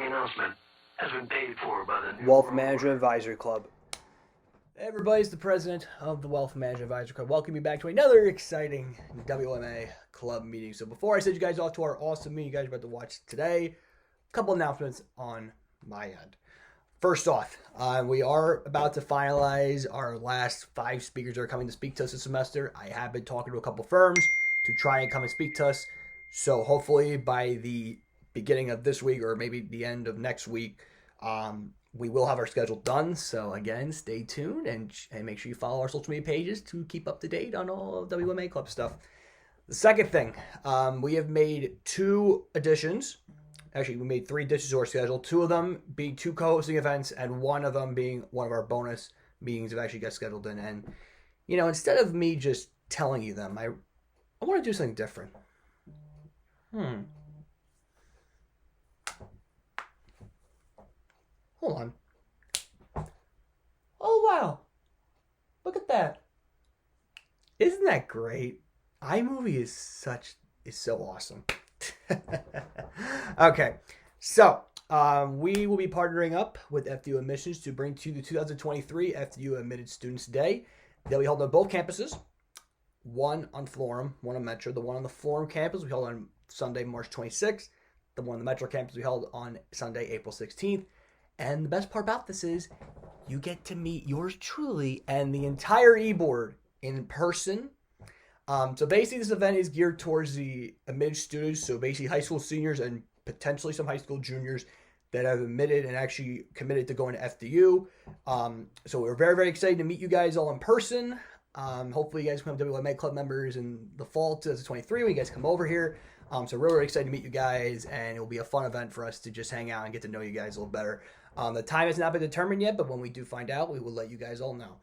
following announcement has been paid for by the Wealth Management Advisory Club. Hey everybody, it's the president of the Wealth Management Advisory Club. Welcome you back to another exciting WMA Club meeting. So before I send you guys off to our awesome meeting you guys are about to watch today, a couple announcements on my end. First off, we are about to finalize our last 5 speakers that are coming to speak to us this semester. I have been talking to a couple firms to try and come and speak to us. So hopefully by the beginning of this week or maybe the end of next week, we will have our schedule done. So again, stay tuned and make sure you follow our social media pages to keep up to date on all of WMA Club stuff. The second thing, we have made 2 additions. Actually, we made 3 additions to our schedule. 2 of them being 2 co-hosting events, and 1 of them being one of our bonus meetings that actually got scheduled in. And you know, instead of me just telling you them, I want to do something different. Hold on. Oh, wow. Look at that. Isn't that great? iMovie is so awesome. Okay. So, we will be partnering up with FDU Admissions to bring to you the 2023 FDU Admitted Students Day. They'll be held on both campuses. One on Florham, one on Metro. The one on the Florham campus we held on Sunday, March 26th. The one on the Metro campus we held on Sunday, April 16th. And the best part about this is you get to meet yours truly and the entire e-board in person. So basically this event is geared towards the admitted students. So basically high school seniors and potentially some high school juniors that have admitted and actually committed to going to FDU. So we're very, very excited to meet you guys all in person. Hopefully you guys become WMA Club members in the fall 2023 when you guys come over here. So we're really excited to meet you guys, and it will be a fun event for us to just hang out and get to know you guys a little better. The time has not been determined yet, but when we do find out, we will let you guys all know.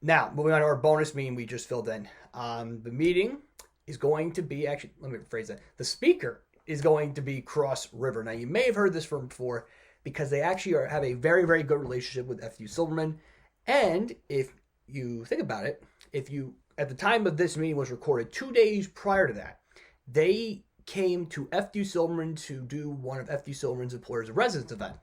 Now, moving on to our bonus meeting we just filled in. The meeting is going to be, actually, let me rephrase that. The speaker is going to be Cross River. Now, you may have heard this from before because they actually have a very, very good relationship with FDU Silverman. And if you think about it, at the time of this meeting was recorded 2 days prior to that, they came to FDU Silverman to do one of FDU Silverman's Employers of Residence event.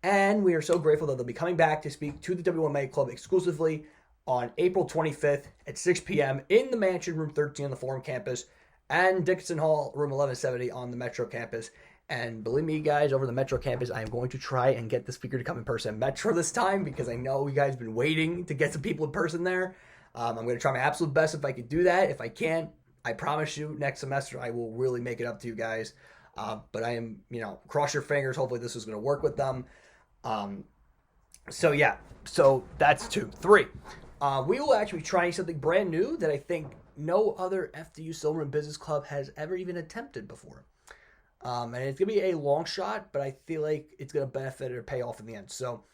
And we are so grateful that they'll be coming back to speak to the WMA Club exclusively on April 25th at 6 p.m. in the Mansion Room 13 on the Florham campus and Dickinson Hall Room 1170 on the Metro campus. And believe me, guys, over the Metro campus, I am going to try and get the speaker to come in person at Metro this time because I know you guys have been waiting to get some people in person there. I'm going to try my absolute best if I can do that. If I can't, I promise you next semester I will really make it up to you guys. But I am, cross your fingers. Hopefully this is going to work with them. So that's 2. 3. We will actually be trying something brand new that I think no other FDU Silverman Business Club has ever even attempted before. And it's going to be a long shot, but I feel like it's going to benefit or pay off in the end. So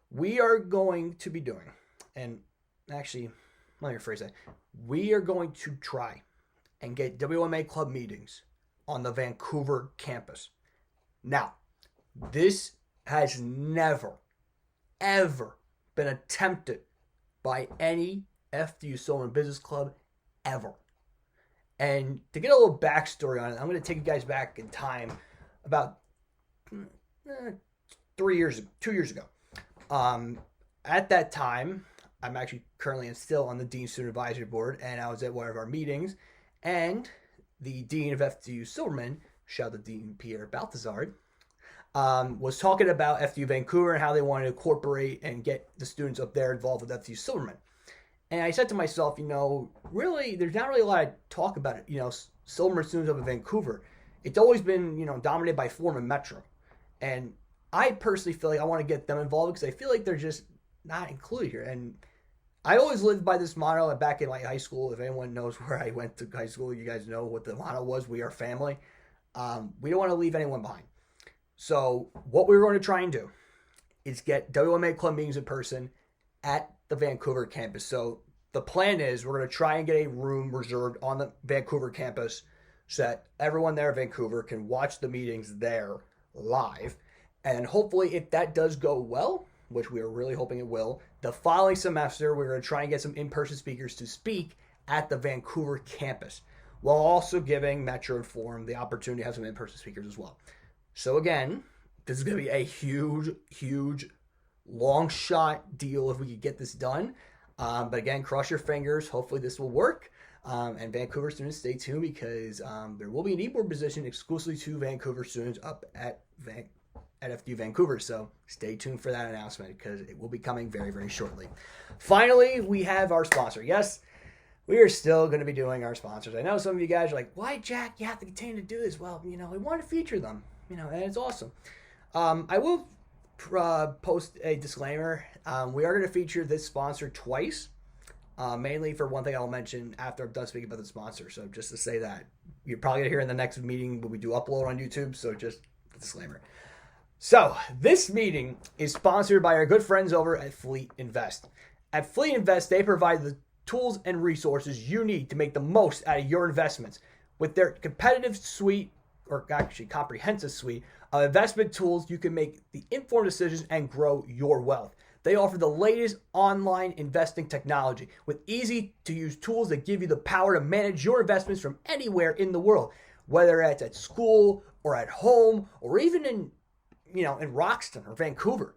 we are going to be doing, and actually, let me rephrase that. We are going to try and get WMA Club meetings on the Vancouver campus. Now, this has never, ever been attempted by any FDU Silverman Business Club ever. And to get a little backstory on it, I'm going to take you guys back in time about 2 years ago. At that time, I'm actually currently and still on the Dean Student Advisory Board, and I was at one of our meetings, and the Dean of FDU Silverman, shout out to Dean Pierre Balthazar, was talking about FDU Vancouver and how they wanted to incorporate and get the students up there involved with FDU Silverman. And I said to myself, really, there's not really a lot of talk about it. Silverman students up in Vancouver, it's always been, dominated by Florham and Metro. And I personally feel like I want to get them involved because I feel like they're just not included here. And I always lived by this motto back in my high school. If anyone knows where I went to high school, you guys know what the motto was. We are family. We don't want to leave anyone behind. So what we're going to try and do is get WMA Club meetings in person at the Vancouver campus. So the plan is we're going to try and get a room reserved on the Vancouver campus so that everyone there in Vancouver can watch the meetings there live. And hopefully if that does go well, which we are really hoping it will, the following semester we're going to try and get some in-person speakers to speak at the Vancouver campus, while also giving Metro and Florham the opportunity to have some in-person speakers as well. So again, This is going to be a huge, long shot deal if we could get this done. But again, cross your fingers. Hopefully this will work. And Vancouver students, stay tuned because there will be an e-board position exclusively to Vancouver students up at FDU Vancouver. So stay tuned for that announcement because it will be coming very, very shortly. Finally, we have our sponsor. Yes, we are still going to be doing our sponsors. I know some of you guys are like, why, Jack, you have to continue to do this? Well, we want to feature them, and it's awesome. I will post a disclaimer. We are going to feature this sponsor twice, mainly for one thing I'll mention after I'm done speaking about the sponsor. So just to say that, you're probably going to hear in the next meeting when we do upload on YouTube. So just a disclaimer. So this meeting is sponsored by our good friends over at FLIT Invest. At FLIT Invest, they provide the tools and resources you need to make the most out of your investments. With their competitive suite, or actually comprehensive suite, of investment tools, you can make the informed decisions and grow your wealth. They offer the latest online investing technology with easy-to-use tools that give you the power to manage your investments from anywhere in the world, whether it's at school or at home or even in Roxton or Vancouver.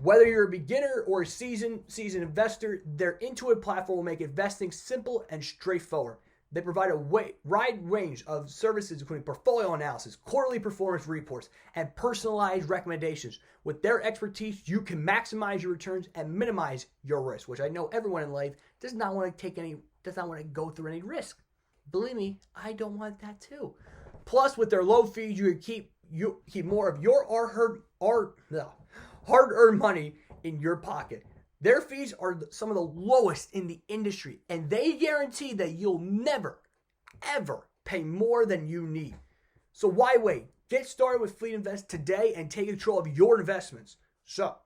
Whether you're a beginner or a seasoned investor, their Intuit platform will make investing simple and straightforward. They provide a wide range of services, including portfolio analysis, quarterly performance reports, and personalized recommendations. With their expertise, you can maximize your returns and minimize your risk, which I know everyone in life does not want to go through any risk. Believe me, I don't want that too. Plus, with their low fees, you can keep more of your hard-earned money in your pocket. Their fees are some of the lowest in the industry, and they guarantee that you'll never, ever pay more than you need. So why wait? Get started with FLIT Invest today and take control of your investments. So,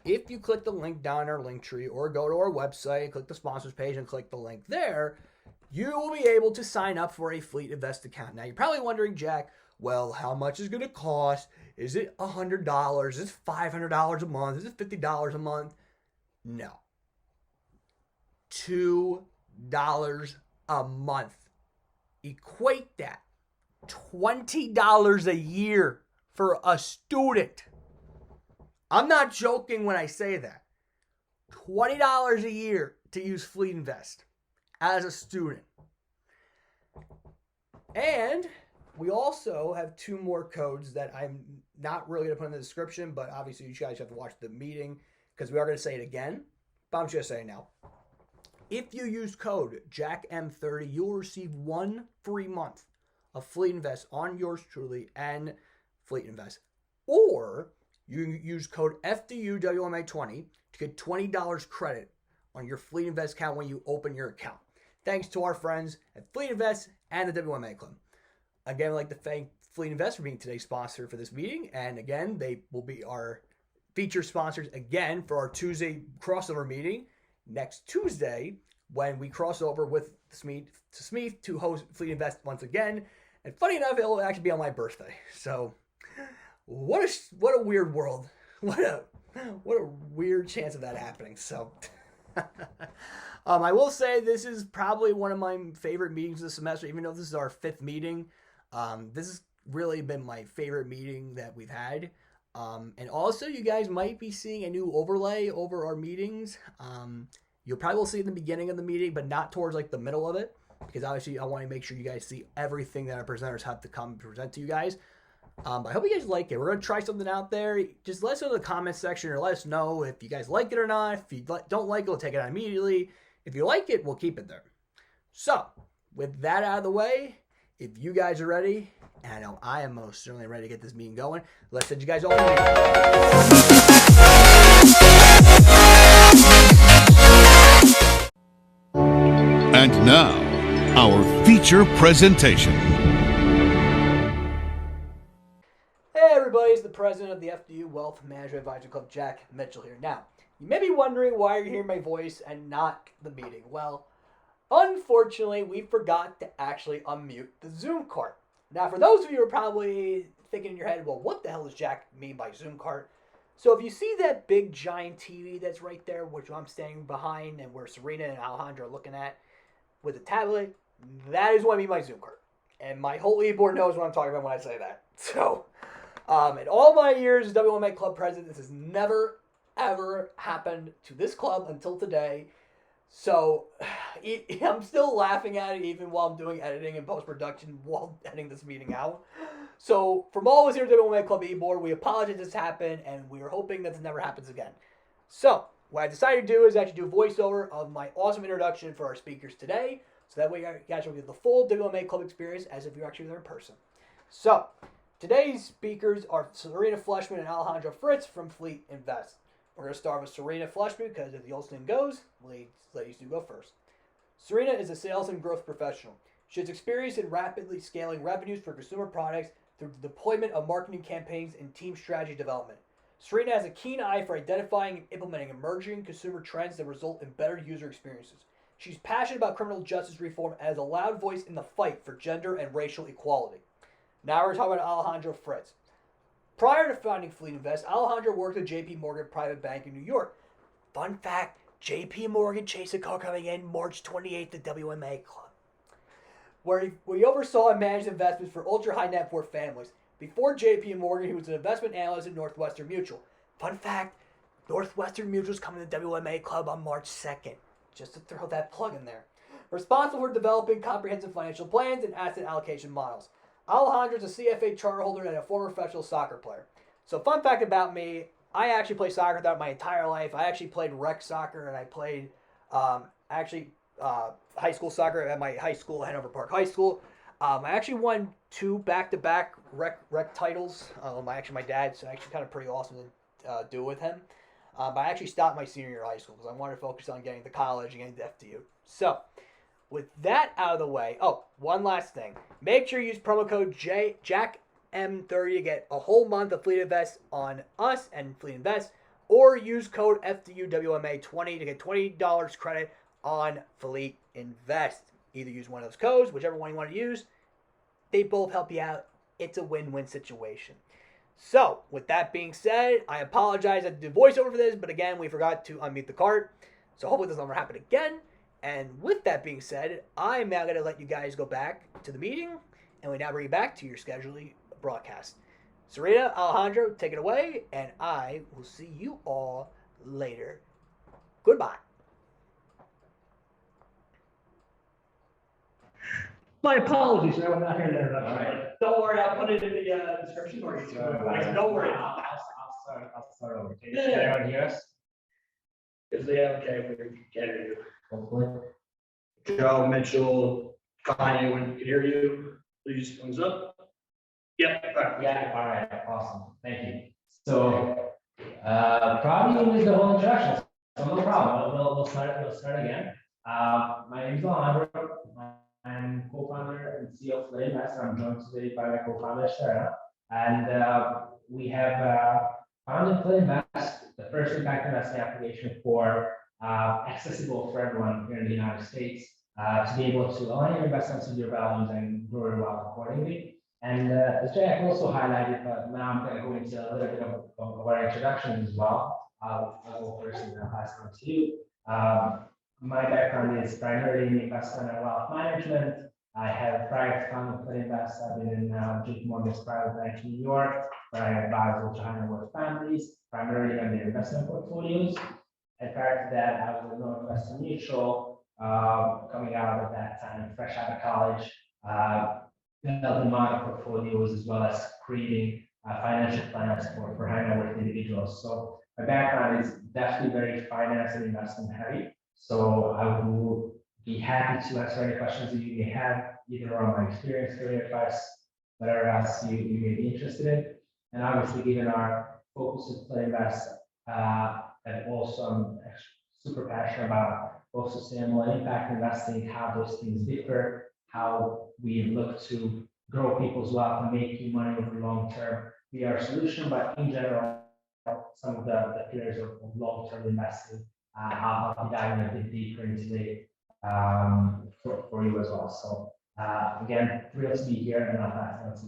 if you click the link down in our link tree or go to our website, click the sponsors page and click the link there, you will be able to sign up for a FLIT Invest account. Now, you're probably wondering, Jack, well, how much is it going to cost? Is it $100? Is it $500 a month? Is it $50 a month? No. $2 a month. Equate that. $20 a year for a student. I'm not joking when I say that. $20 a year to use FLIT Invest as a student. And we also have two more codes that I'm not really going to put in the description, but obviously you guys have to watch the meeting because we are going to say it again, but I'm just going to say it now. If you use code JackM30, you will receive 1 free month of FLIT Invest on yours truly and FLIT Invest. Or you can use code FDUWMA20 to get $20 credit on your FLIT Invest account when you open your account. Thanks to our friends at FLIT Invest and the WMA Club. Again, I'd like to thank FLIT Invest for being today's sponsor for this meeting. And again, they will be our feature sponsors again for our Tuesday crossover meeting next Tuesday when we cross over with Smeeth to host FLIT Invest once again. And funny enough, it'll actually be on my birthday. So what a weird world. What a weird chance of that happening. So I will say this is probably one of my favorite meetings of the semester, even though this is our 5th meeting. This has really been my favorite meeting that we've had. And also, you guys might be seeing a new overlay over our meetings. You'll probably will see in the beginning of the meeting, but not towards like the middle of it, because obviously I want to make sure you guys see everything that our presenters have to come present to you guys. I hope you guys like it. We're going to try something out there. Just let us know in the comments section, or let us know if you guys like it or not. If you don't like it, we'll take it out immediately. If you like it, we'll keep it there. So, with that out of the way, if you guys are ready, and I know I am most certainly ready to get this meeting going, let's send you guys all the meeting. And now, our feature presentation. Hey everybody, it's the president of the FDU Wealth Management Advisory Club, Jack Mitchell here. Now, you may be wondering why you're hearing my voice and not the meeting. Well, unfortunately, we forgot to actually unmute the Zoom cart. Now, for those of you who are probably thinking in your head, well, what the hell does Jack mean by Zoom cart? So if you see that big giant TV that's right there, which I'm standing behind and where Serena and Alejandro are looking at with a tablet, that is what I mean by Zoom cart. And my whole e-board knows what I'm talking about when I say that. So In all my years as WMA Club President, this has never, ever happened to this club until today. So I'm still laughing at it even while I'm doing editing and post-production while editing this meeting out. So from all of us here at WMA Club E-Board, we apologize this happened, and we are hoping that this never happens again. So what I decided to do is actually do a voiceover of my awesome introduction for our speakers today. So that way you guys will get the full WMA Club experience as if you're actually there in person. So today's speakers are Serena Fleischman and Alejandro Fritz from FLIT Invest. We're going to start with Serena Fleischman because as the old saying goes, ladies do go first. Serena is a sales and growth professional. She has experience in rapidly scaling revenues for consumer products through the deployment of marketing campaigns and team strategy development. Serena has a keen eye for identifying and implementing emerging consumer trends that result in better user experiences. She's passionate about criminal justice reform and has a loud voice in the fight for gender and racial equality. Now we're talking about Alejandro Fritz. Prior to founding FLIT Invest, Alejandro worked at JP Morgan Private Bank in New York. Fun fact, JP Morgan chased a car coming in March 28th to WMA Club, where he oversaw and managed investments for ultra-high net worth families. Before JP Morgan, he was an investment analyst at Northwestern Mutual. Fun fact, Northwestern Mutual is coming to WMA Club on March 2nd, just to throw that plug in there. Responsible for developing comprehensive financial plans and asset allocation models. Alejandro is a CFA charterholder and a former professional soccer player. So fun fact about me, I actually played soccer throughout my entire life. I actually played rec soccer, and I played high school soccer at my high school, Hanover Park High School. I actually won 2 back-to-back rec titles. My dad's actually kind of pretty awesome to do with him. But I actually stopped my senior year of high school because I wanted to focus on getting to college and getting to FDU. So with that out of the way, one last thing. Make sure you use promo code JACKM30 to get a whole month of FLIT Invest on us and FLIT Invest, or use code FDUWMA20 to get $20 credit on FLIT Invest. Either use one of those codes, whichever one you want to use. They both help you out. It's a win-win situation. So, with that being said, I apologize I did voiceover for this, but again, we forgot to unmute the cart. So hopefully this will never happen again. And with that being said, I'm now going to let you guys go back to the meeting, and we now bring you back to your scheduled broadcast. Serena, Alejandro, take it away, and I will see you all later. Goodbye. My apologies, I was not here there. Right. Don't worry, I'll put it in the description. Don't worry. I'll start over. Can Yeah. anyone hear us? Is they okay? We can get you. Hopefully. Joe, Mitchell, Kanye, when you can hear you, please thumbs up. Yep. Yeah, all right, awesome, thank you. So, probably you missed the whole introduction, so no problem, we'll start again. My name is Alejandro, I'm co-founder and CEO of FLIT Invest. I'm joined today by my co-founder, Serena, and we have founded FLIT Invest, the first impact investing application for accessible for everyone here in the United States, to be able to align your investments with your values and grow your wealth accordingly. And as Jack also highlighted, but now I'm going to go into a little bit of our introduction as well. I'll go first and then pass it on to you. My background is primarily in investment and wealth management. I have prior to founding FLIT Invest, I've been in JP Morgan's private bank in New York, where I advise ultra-high net worth families, primarily on their investment portfolios. And prior to that, I was with Northwestern Mutual, coming out at that time, fresh out of college, building model portfolios as well as creating financial plans for high net worth individuals. So my background is definitely very finance and investment heavy. So I will be happy to answer any questions that you may have, either on my experience, career advice, whatever else you may be interested in. And obviously, given our focus with FLIT Invest, and also I'm super passionate about both sustainable and impact investing, how those things differ, how we look to grow people's wealth and making money over the long term be our solution, but in general, some of the pillars of long-term investing, I'll be diving a bit deeper into today for you as well. So again, thrilled to be here, and I'll pass it on to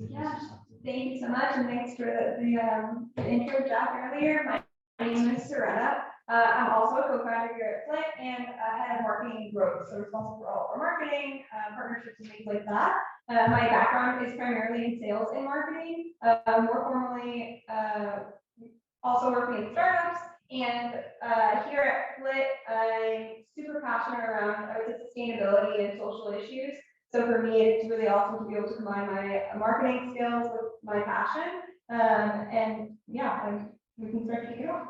you. Yeah, thank you so much, and thanks for the intro, Jack, earlier. My name is Serena. I'm also a co-founder here at FLIT and head of marketing and growth, so responsible for all of our marketing, partnerships, and things like that. My background is primarily in sales and marketing, more formally, also working in startups. And here at FLIT, I'm super passionate around sustainability and social issues. So for me, it's really awesome to be able to combine my marketing skills with my passion. And yeah, we can start to kick it off.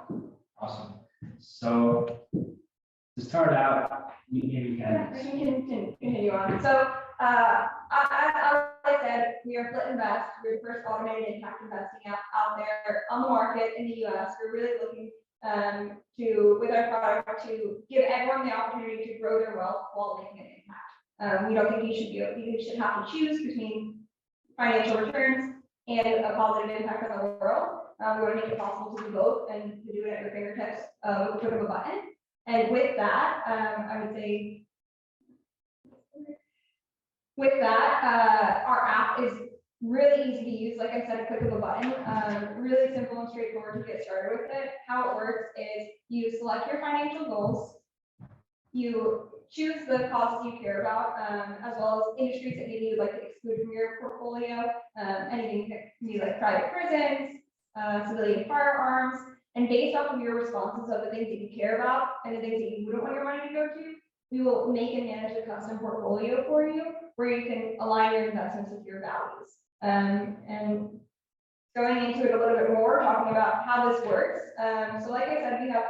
Awesome. So to start out, maybe Yeah, we can continue on. So as I said, we are FLIT Invest. We're the first automated impact investing app out there on the market in the US. We're really looking with our product to give everyone the opportunity to grow their wealth while making an impact. We don't think you should have to choose between financial returns and a positive impact on the world. We want to make it possible to do both and to do it at your fingertips with the click of a button. And with that, I would say, our app is really easy to use. Like I said, a click of a button, really simple and straightforward to get started with it. How it works is you select your financial goals, you choose the causes you care about, as well as industries that maybe you'd like to exclude from your portfolio, anything that can be like private prisons, civilian firearms, and based off of your responses of the things that you care about and the things that you wouldn't want your money to go to, we will make and manage a custom portfolio for you where you can align your investments with your values. And going into it a little bit more, talking about how this works. So like I said, we have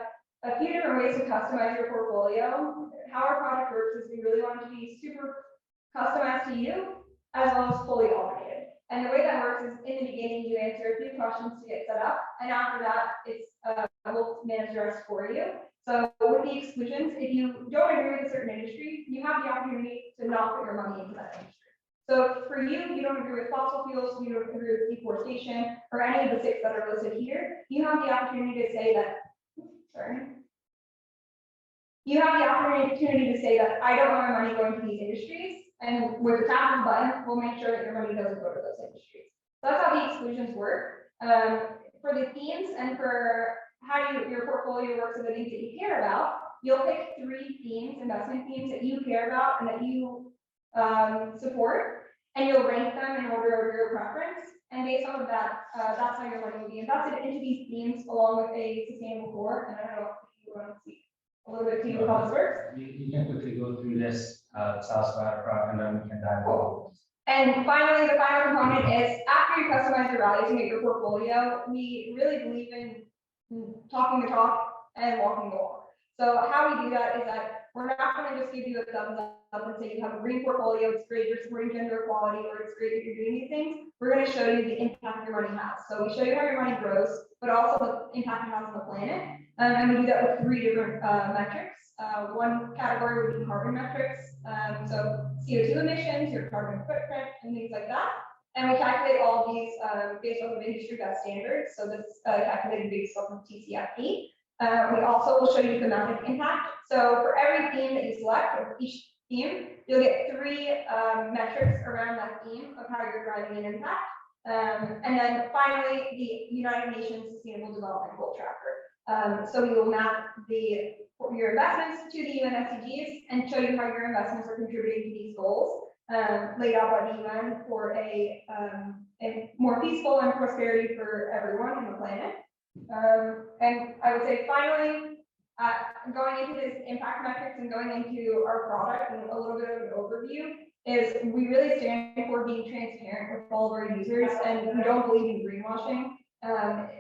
a few different ways to customize your portfolio. How our product works is we really want it to be super customized to you as well as fully automated. And the way that works is in the beginning, you answer a few questions to get set up. And after that, it's we'll manage the rest for you. So with the exclusions, if you don't agree with a certain industry, you have the opportunity to not put your money into that industry. So for you, you don't agree with fossil fuels, you don't agree with deforestation, or any of the 6 that are listed here, you have the opportunity to say that, I don't want my money going to these industries, and with the tap of the button, we'll make sure that your money doesn't go to those industries. So that's how the exclusions work. For the themes and for how your portfolio works and the things that you care about, you'll pick 3 themes, investment themes that you care about and that you support, and you'll rank them in order of your preference. And based on that, that's how your money will be invested into these themes along with a sustainable core. And I don't know if you want to speak a little bit to how this works. You can quickly go through this South and then we can dive cool. And finally, the final component is after you customize your values and get your portfolio, we really believe in talking the talk and walking the walk. So how we do that is that we're not going to just give you a thumbs up and say you have a green portfolio, it's great, you're supporting gender equality, or it's great that you're doing these things. We're going to show you the impact your money has. So we show you how your money grows, but also the impact it has on the planet. And we do that with 3 different metrics. One category would be carbon metrics. So CO2 emissions, your carbon footprint, and things like that. And we calculate all of these based off of industry best standards. So this is calculated based off of TCFD. We also will show you thematic impact. So for every theme that you select, or each theme, you'll get 3 metrics around that theme of how you're driving an impact. And then finally, the United Nations Sustainable Development Goal Tracker. So we will map your investments to the UN SDGs and show you how your investments are contributing to these goals laid out by the UN for a more peaceful and prosperity for everyone on the planet. And I would say finally, going into this impact metrics and going into our product and a little bit of an overview is we really stand for being transparent with all of our users, and we don't believe in greenwashing.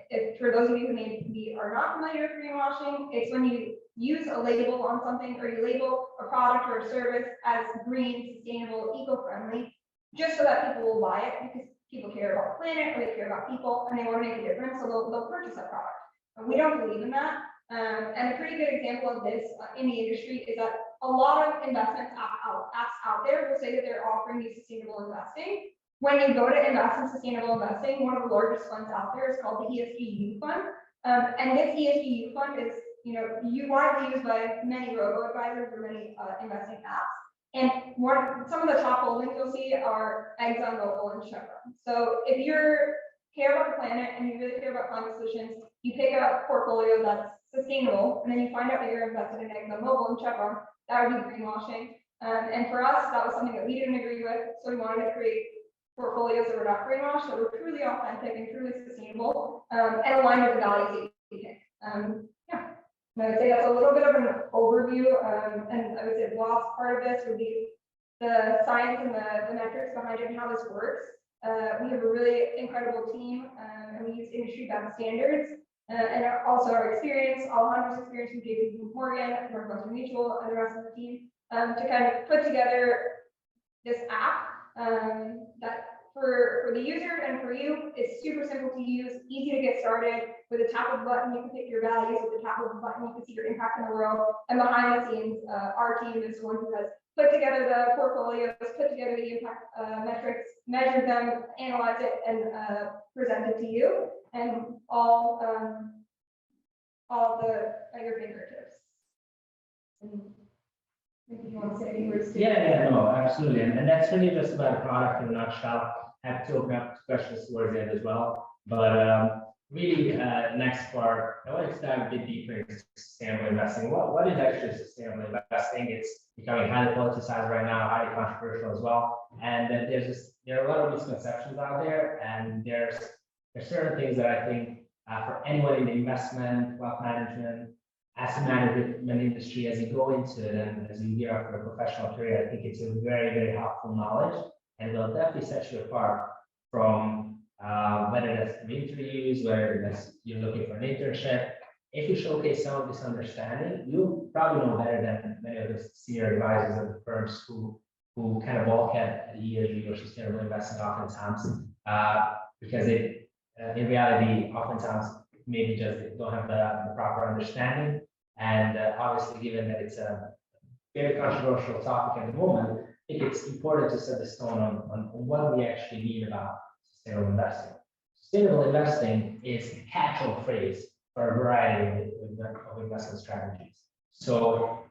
If for those of you who maybe are not familiar with greenwashing, it's when you use a label on something or you label a product or a service as green, sustainable, eco-friendly, just so that people will buy it because people care about the planet or they care about people and they want to make a difference, so they'll purchase that product. And we don't believe in that. And a pretty good example of this in the industry is that a lot of investment apps out there will say that they're offering you sustainable investing. When you go to invest in sustainable investing, one of the largest funds out there is called the ESG fund. And this ESG fund is, widely used by many robo-advisors or many investing apps. And some of the top holdings you'll see are ExxonMobil and Chevron. So if you care about the planet and you really care about climate solutions, you pick a portfolio that's sustainable, and then you find out that you're invested in ExxonMobil and Chevron, that would be greenwashing. And for us, that was something that we didn't agree with. So we wanted to create portfolios that were not brainwashed, that were truly authentic and truly sustainable, and aligned with the values that we pick. Yeah. And I would say that's a little bit of an overview. And I would say the last part of this would be the science and the metrics behind it and how this works. We have a really incredible team, and we use industry-bound standards, and also our experience, Alejandro's experience with JP Morgan, Northwestern Mutual, and the rest of the team, to kind of put together this app that for the user and for you, it's super simple to use, easy to get started. With a tap of the button, you can pick your values. With a tap of the button, you can see your impact in the world. And behind the scenes, our team is the one who has put together the portfolios, put together the impact metrics, measured them, analyzed it, and presented to you, and all at your fingertips. And maybe you want to say any words? Yeah, no, absolutely, and that's really just about a product in a nutshell. Have to open up questions towards the end as well, but really, next part, I want to dive a bit deeper into sustainable investing. What is actually sustainable investing? It's becoming highly politicized right now, highly controversial as well. And there are a lot of misconceptions out there, and there's certain things that I think for anyone in the investment, wealth management, asset management industry, as you go into it and as you gear up for a professional career, I think it's a very, very helpful knowledge, and will definitely set you apart from whether that's through interviews, whether that's you're looking for an internship. If you showcase some of this understanding, you'll probably know better than many of the senior advisors of the firms who kind of balk at ESG or sustainable investing oftentimes, because in reality, oftentimes maybe just they don't have the proper understanding. And obviously, given that it's a very controversial topic at the moment, I think it's important to set the stone on what we actually mean about sustainable investing. Sustainable investing is a catch-all phrase for a variety of investment strategies. So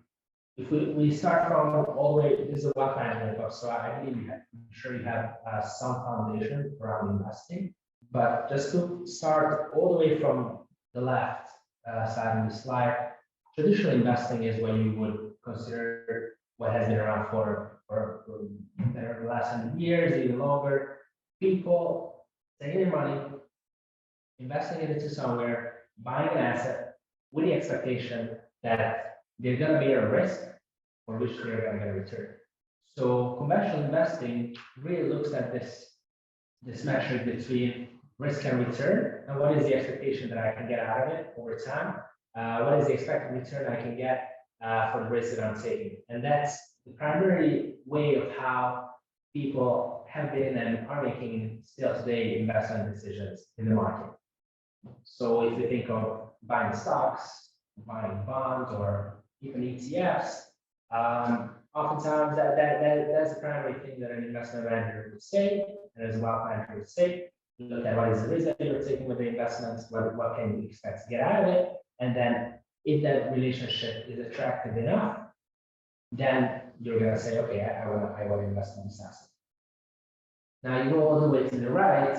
if we start from all the way, this is a wealth management book, so I believe I'm sure you have some foundation around investing, but just to start all the way from the left side of the slide, traditional investing is what you would consider what has been around for the last 100 years, even longer. People taking their money, investing it into somewhere, buying an asset with the expectation that they're going to bear a risk for which they're going to get a return. So conventional investing really looks at this metric between risk and return, and what is the expectation that I can get out of it over time? What is the expected return I can get for the risk that I'm taking? And that's the primary way of how people have been and are making still today investment decisions in the market. So if you think of buying stocks, buying bonds, or even ETFs, oftentimes that's the primary thing that an investment manager would say, and as a wealth manager would say. You look at what is the risk that you're taking with the investments, what can you expect to get out of it, and then if that relationship is attractive enough, then you're going to say, okay, I want to invest in this asset. Now you go all the way to the right,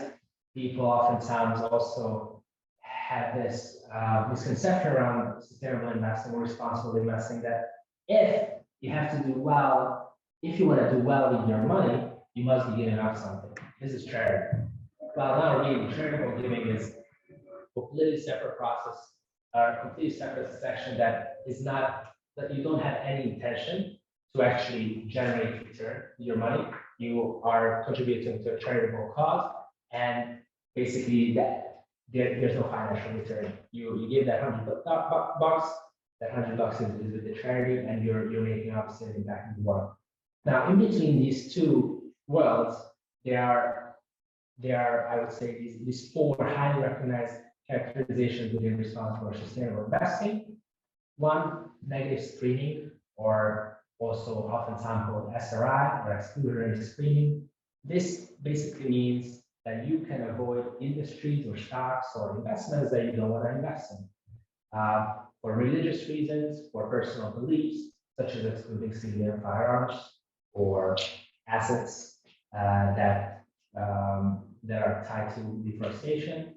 people oftentimes also have this misconception around sustainable investing or responsible investing, that if you have to do well, if you want to do well with your money, you must be giving up something. This is charity. Well, not really. Charitable giving is a completely separate process, a completely separate section that is not, that you don't have any intention to actually generate return with your money. You are contributing to a charitable cause, and basically that there's no financial return. You give that $100, that $100 is with the charity, and you're making obviously an impact in the world. Now, in between these two worlds, there are, I would say, these four highly recognized characterizations within responsible or sustainable investing. One, negative screening, or also oftentimes called SRI, or exclusionary screening. This basically means that you can avoid industries or stocks or investments that you don't want to invest in. For religious reasons, for personal beliefs, such as excluding civilian firearms or assets that are tied to deforestation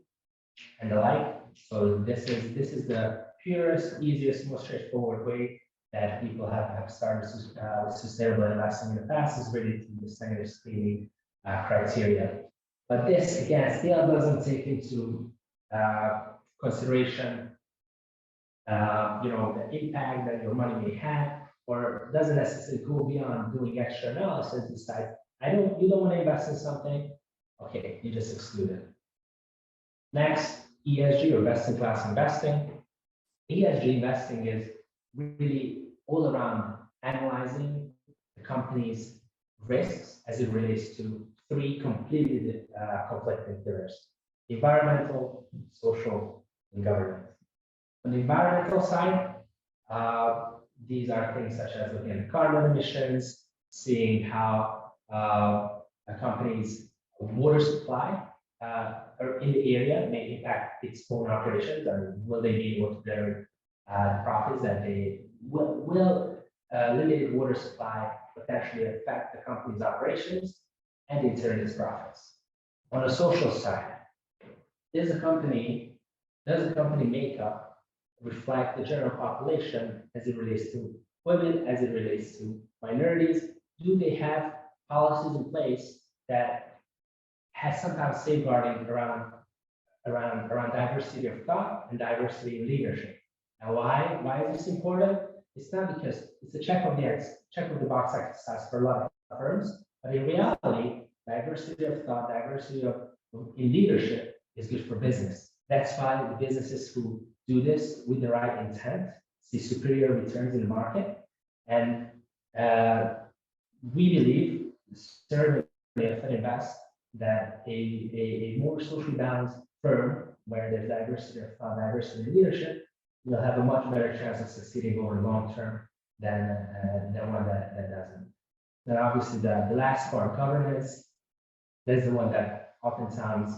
and the like. So this is the purest, easiest, most straightforward way that people have started with sustainable investing in the past is really to the standard screening criteria. But this, again, still doesn't take into consideration, the impact that your money may have, or doesn't necessarily go beyond doing extra analysis. Decide, you don't want to invest in something, okay, you just exclude it. Next, ESG, or best in class investing. ESG investing is really all around analyzing the company's risks as it relates to three completely conflicting pillars: environmental, social, and governance. On the environmental side, these are things such as looking at carbon emissions, seeing how a company's water supply in the area may impact its own operations, and will they be able to generate profits that they will limited water supply potentially affect the company's operations and in turn its profits. On the social side, does a company makeup reflect the general population as it relates to women, as it relates to minorities? Do they have policies in place that has some kind of safeguarding around diversity of thought and diversity in leadership? And why is this important? It's not because it's a check of the box exercise for a lot of firms, but in reality, diversity of thought, diversity in leadership is good for business. That's why the businesses who do this with the right intent see superior returns in the market. And we believe, certainly at FLIT Invest, that a more socially balanced firm where there's diversity of thought, diversity in leadership, will have a much better chance of succeeding over the long term than one that doesn't. Then obviously the last part, governance, that's the one that oftentimes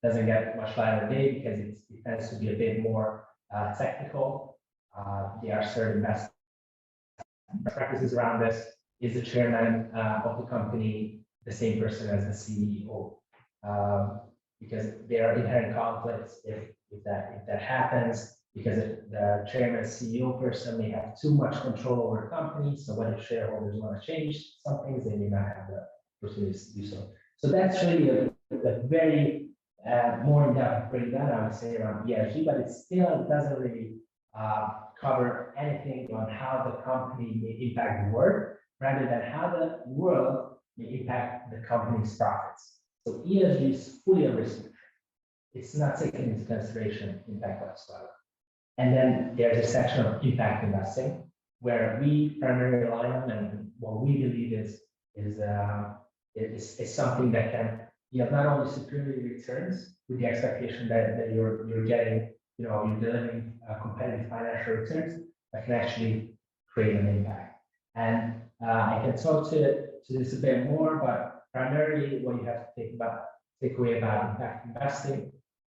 doesn't get much light of day because it tends to be a bit more technical. There are certain best practices around this. Is the chairman of the company the same person as the CEO? Because there are inherent conflicts if that happens, because the chairman and CEO person may have too much control over the company. So what if shareholders want to change some things, they may not have the opportunity to do so. So that's really a very more in-depth breakdown, I would say, around ESG, but it still doesn't really cover anything on how the company may impact the world, rather than how the world may impact the company's profits. So ESG is fully a risk. It's not taken into consideration impact whatsoever. And then there's a section of impact investing, where we primarily rely on, and what we believe is something that can yield not only superior returns with the expectation that you're getting, you're delivering competitive financial returns, but can actually create an impact. And I can talk to this a bit more, but primarily what you have to take away about impact investing: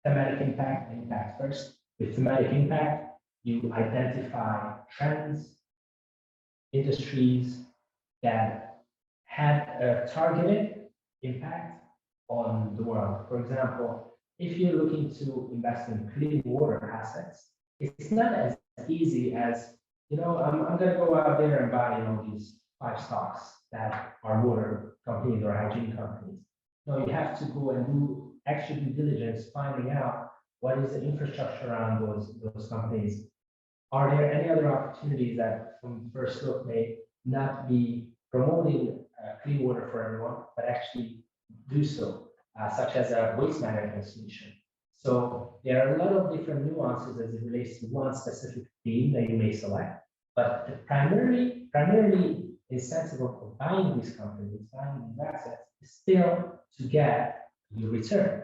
thematic impact and impact first. With thematic impact, you identify trends, industries that have a targeted impact on the world. For example, if you're looking to invest in clean water assets, it's not as easy as, I'm going to go out there and buy, these 5 stocks that are water companies or hygiene companies. No, you have to go and do extra due diligence, finding out what is the infrastructure around those companies. Are there any other opportunities that from first look may not be promoting clean water for everyone, but actually do so, such as a waste management solution? So there are a lot of different nuances as it relates to one specific theme that you may select, but the primarily incentive of buying these companies, buying these assets, is still to get your return.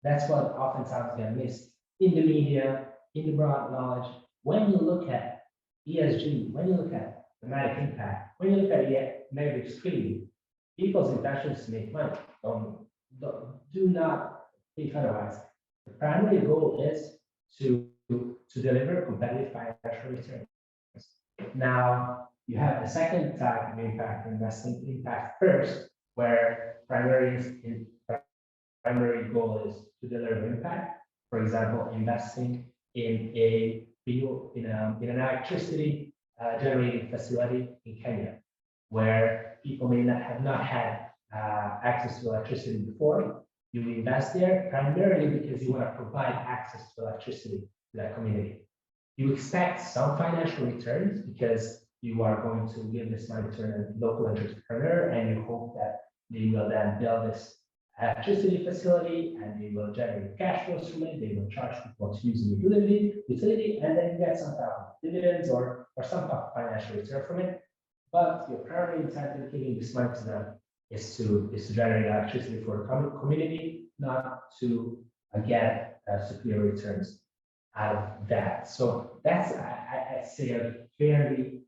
That's what oftentimes gets missed in the media, in the broad knowledge. When you look at ESG, when you look at thematic impact, when you look at negative screening, people's intention is to make money. Do not think otherwise. The primary goal is to deliver competitive financial returns. Now, you have the second type of impact investing, impact first, where primary goal is to deliver impact. For example, investing in an electricity generating facility in Kenya, where people may not have not had access to electricity before. You invest there primarily because you want to provide access to electricity to that community. You expect some financial returns because you are going to give this money to a local entrepreneur, and you hope that they will then build this electricity facility and they will generate cash flows from it. They will charge people to use the utility, and then you get some type of dividends or some type of financial return from it. But your primary intent in giving this money to them is to generate electricity for the community, not to get superior returns out of that. So that's, I'd say, a fairly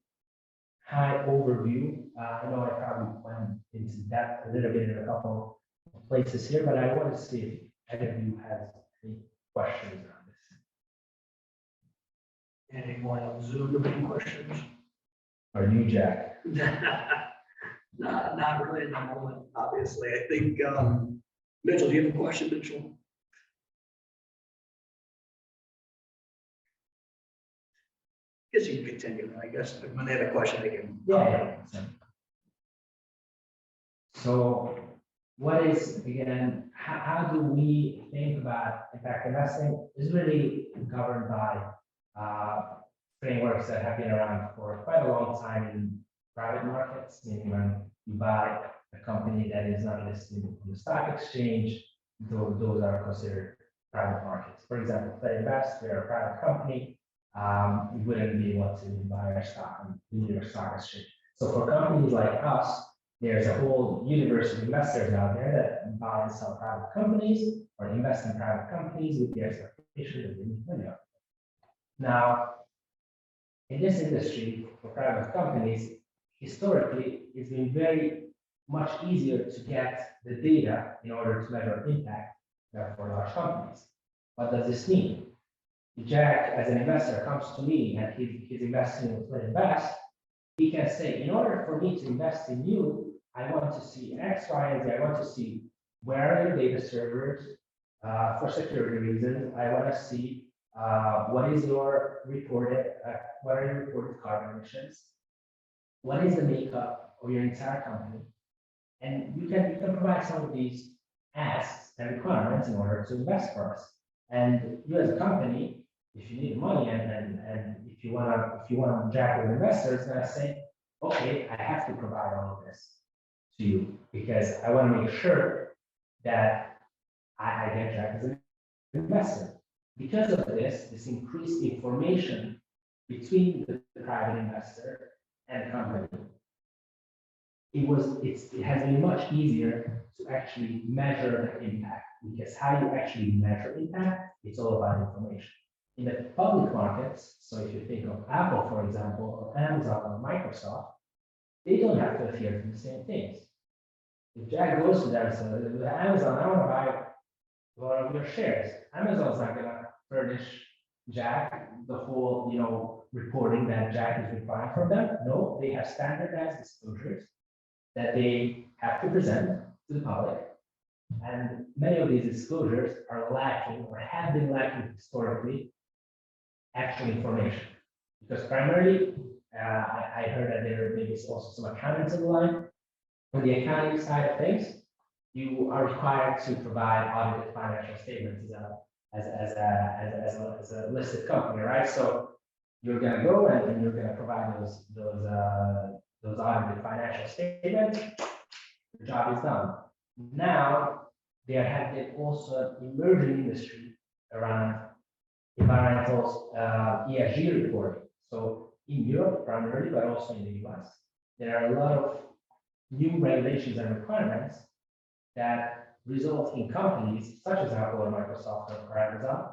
high overview. I know I probably went into depth a little bit in a couple of places here, but I want to see if any of you has any questions around this. Anyone on Zoom have any questions? Or you, Jack? Not really at the moment, obviously. I think, Mitchell, do you have a question, Mitchell? Guess you can continue, I guess. When they have a question, they can. Yeah. So what is, again, how do we think about impact investing is really governed by frameworks that have been around for quite a long time in private markets, meaning when you buy a company that is not listed on the stock exchange, those are considered private markets. For example, FLIT Invest, we're a private company. We wouldn't be able to buy our stock on the New York Stock Exchange. So for companies like us, there's a whole universe of investors out there that buy and sell private companies or invest in private companies with the expectation that they make money. Now, in this industry for private companies, historically, it's been very much easier to get the data in order to measure impact than for large companies. What does this mean? If Jack, as an investor, comes to me and he's investing in FLIT Invest, he can say, in order for me to invest in you, I want to see X, Y, and Z. I want to see where are your data servers for security reasons. I want to see what is your reported, what are your reported carbon emissions? What is the makeup of your entire company? And you can provide some of these asks and requirements in order to invest for us. And you as a company, if you need money and if you want to jack with investors, then I say, okay, I have to provide all of this to you because I want to make sure that I get jacked as an investor. Because of this increased information between the private investor and the company, it has been much easier to actually measure the impact, because how you actually measure impact, it's all about information. In the public markets, so if you think of Apple, for example, or Amazon or Microsoft, they don't have to adhere to the same things. If Jack goes to them and says, Amazon, I want to buy one of your shares, Amazon's not going to furnish Jack the whole, reporting that Jack is requiring from them. No, they have standardized disclosures that they have to present to the public. And many of these disclosures are lacking or have been lacking historically actual information. Because primarily, I heard that there may be also some accountants in the line. On the accounting side of things, you are required to provide audited financial statements as a listed company, right? So you're going to go and you're going to provide those audited financial statements. The job is done. Now, there has been also an emerging industry around environmental ESG reporting. So in Europe primarily, but also in the US, there are a lot of new regulations and requirements that result in companies such as Apple or Microsoft or Amazon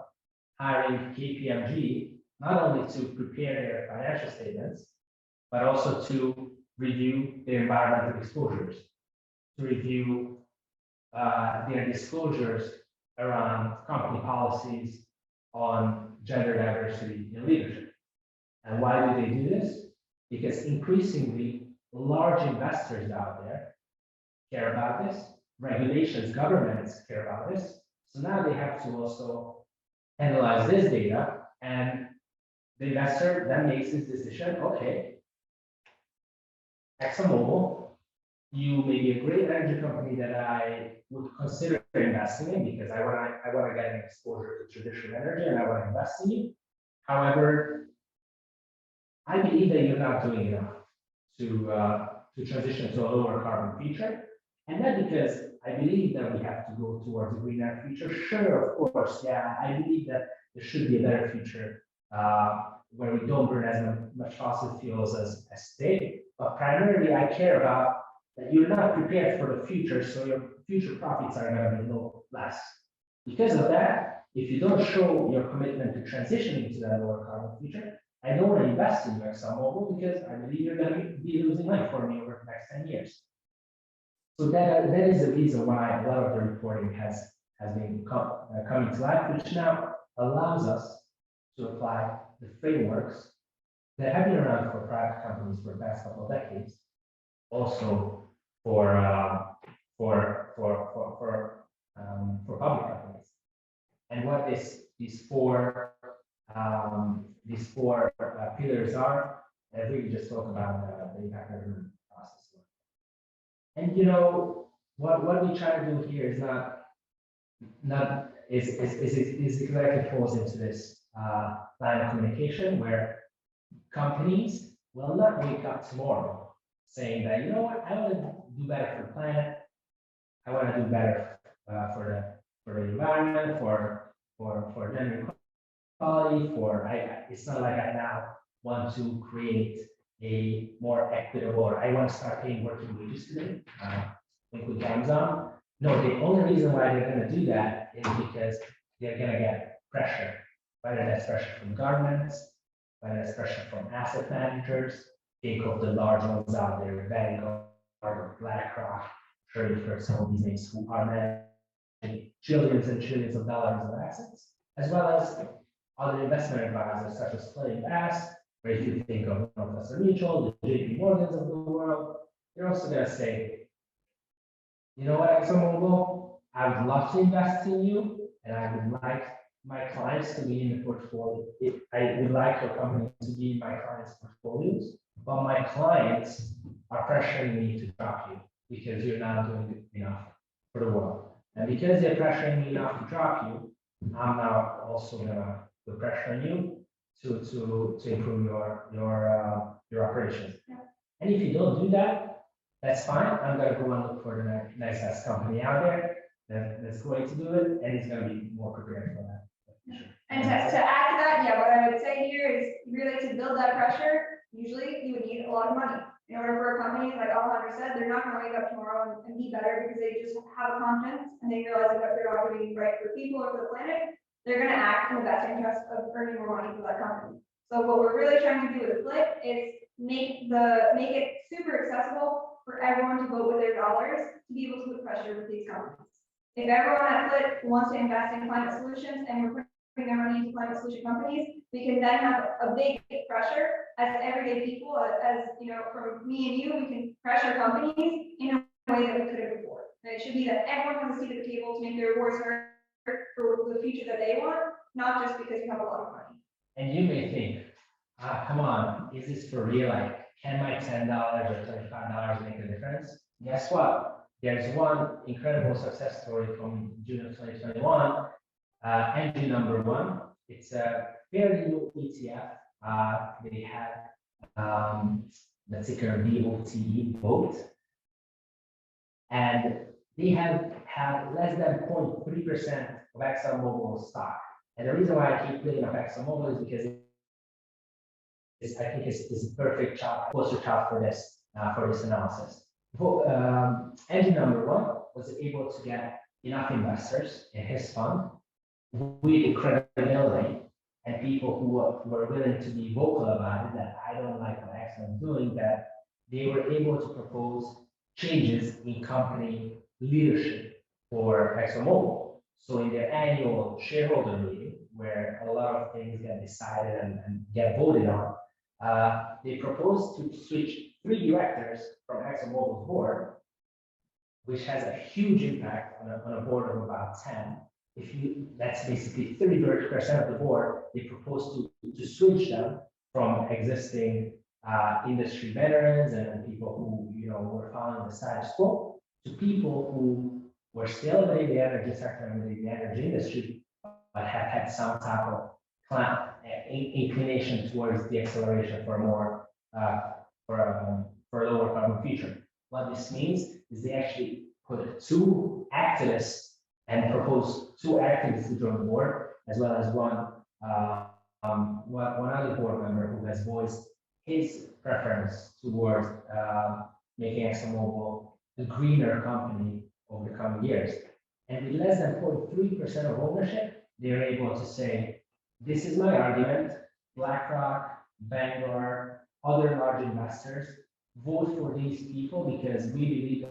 hiring KPMG not only to prepare their financial statements, but also to review their environmental exposures, to review their disclosures around company policies on gender diversity in leadership. And why do they do this? Because increasingly large investors out there care about this, regulations, governments care about this. So now they have to also analyze this data and the investor then makes his decision, okay, ExxonMobil, you may be a great energy company that I would consider investing in because I want to get an exposure to traditional energy and I want to invest in you. However, I believe that you're not doing enough to transition to a lower carbon future. And that because I believe that we have to go towards a greener future. Sure, of course, yeah, I believe that there should be a better future where we don't burn as much fossil fuels as today. But primarily, I care about that you're not prepared for the future, so your future profits are going to be less. Because of that, if you don't show your commitment to transitioning to that lower carbon future, I don't want to invest in ExxonMobil because I believe you're going to be losing money for me over the next 10 years. So that is the reason why a lot of the reporting has been coming to life, which now allows us to apply the frameworks that have been around for private companies for the past couple of decades, also for public companies. And what these four pillars are, I really just talk about the impact measurement process. And you know what we try to do here is not exactly falls into this line of communication where companies will not wake up tomorrow saying that, you know what, I want to do better for the planet, I want to do better for the environment, for gender equality, it's not like I now want to create a more equitable, or I want to start paying working wages today, with Amazon. No, the only reason why they're going to do that is because they're going to get pressure, whether that's pressure from governments, whether that's pressure from asset managers. Think of the large ones out there, Vanguard or BlackRock. Sure, you've heard some of these names who are managing trillions and trillions of dollars of assets, as well as other investment advisors such as FLIT Invest, where if you think of Northwestern Mutual, the JP Morgans of the world, they're also going to say, you know what, ExxonMobil, I would love to invest in you, and I would like my clients to be in the portfolio. I would like your company to be in my clients' portfolios, but my clients are pressuring me to drop you because you're not doing enough for the world. And because they're pressuring me enough to drop you, I'm now also going to put pressure on you to improve your operations. Yeah. And if you don't do that, that's fine. I'm going to go and look for the next best company out there that's going to do it, and it's going to be more prepared for that. Sure. And to add to that, yeah, what I would say here is really to build that pressure, usually you would need a lot of money. In order for a company, like Alejandro said, they're not going to wake up tomorrow and be better because they just have a conscience and they realize that they're not doing right for people or for the planet. They're going to act in the best interest of earning more money for that company. So what we're really trying to do with FLIT is make it super accessible for everyone to vote with their dollars to be able to put pressure with these companies. If everyone at FLIT wants to invest in climate solutions and we're putting their money into climate solution companies, we can then have a big pressure as everyday people, as you know, from me and you, we can pressure companies in a way that we couldn't before. And it should be that everyone has a seat at the table to make their voice heard for the future that they want, not just because you have a lot of money. And you may think, come on, is this for real? Like, can my $10 or $25 make a difference? Guess what? There's one incredible success story from June of 2021. Engine number one. It's a fairly new ETF. They had the ticker BOTE, vote, and they have had less than 0.3% of ExxonMobil stock. And the reason why I keep bringing up ExxonMobil is because I think it's a perfect poster child for this analysis. Engine number one was able to get enough investors in his fund with credibility and people who were willing to be vocal about it, that I don't like what Exxon is doing, that they were able to propose changes in company leadership for ExxonMobil. So in their annual shareholder meeting, where a lot of things get decided and get voted on, they proposed to switch 3 directors from ExxonMobil's board, which has a huge impact on a board of about 10, that's basically 30% of the board, they propose to switch them from existing industry veterans and people who, were following the status quo to people who were still in the energy sector and the energy industry, but have had some type of inclination towards the acceleration for a more for a lower carbon future. What this means is they actually put two activists and propose two activists to join the board, as well as one other board member who has voiced his preference towards making ExxonMobil a greener company over the coming years. And with less than 43% of ownership, they're able to say, this is my argument, BlackRock, Vanguard, other large investors, vote for these people because we believe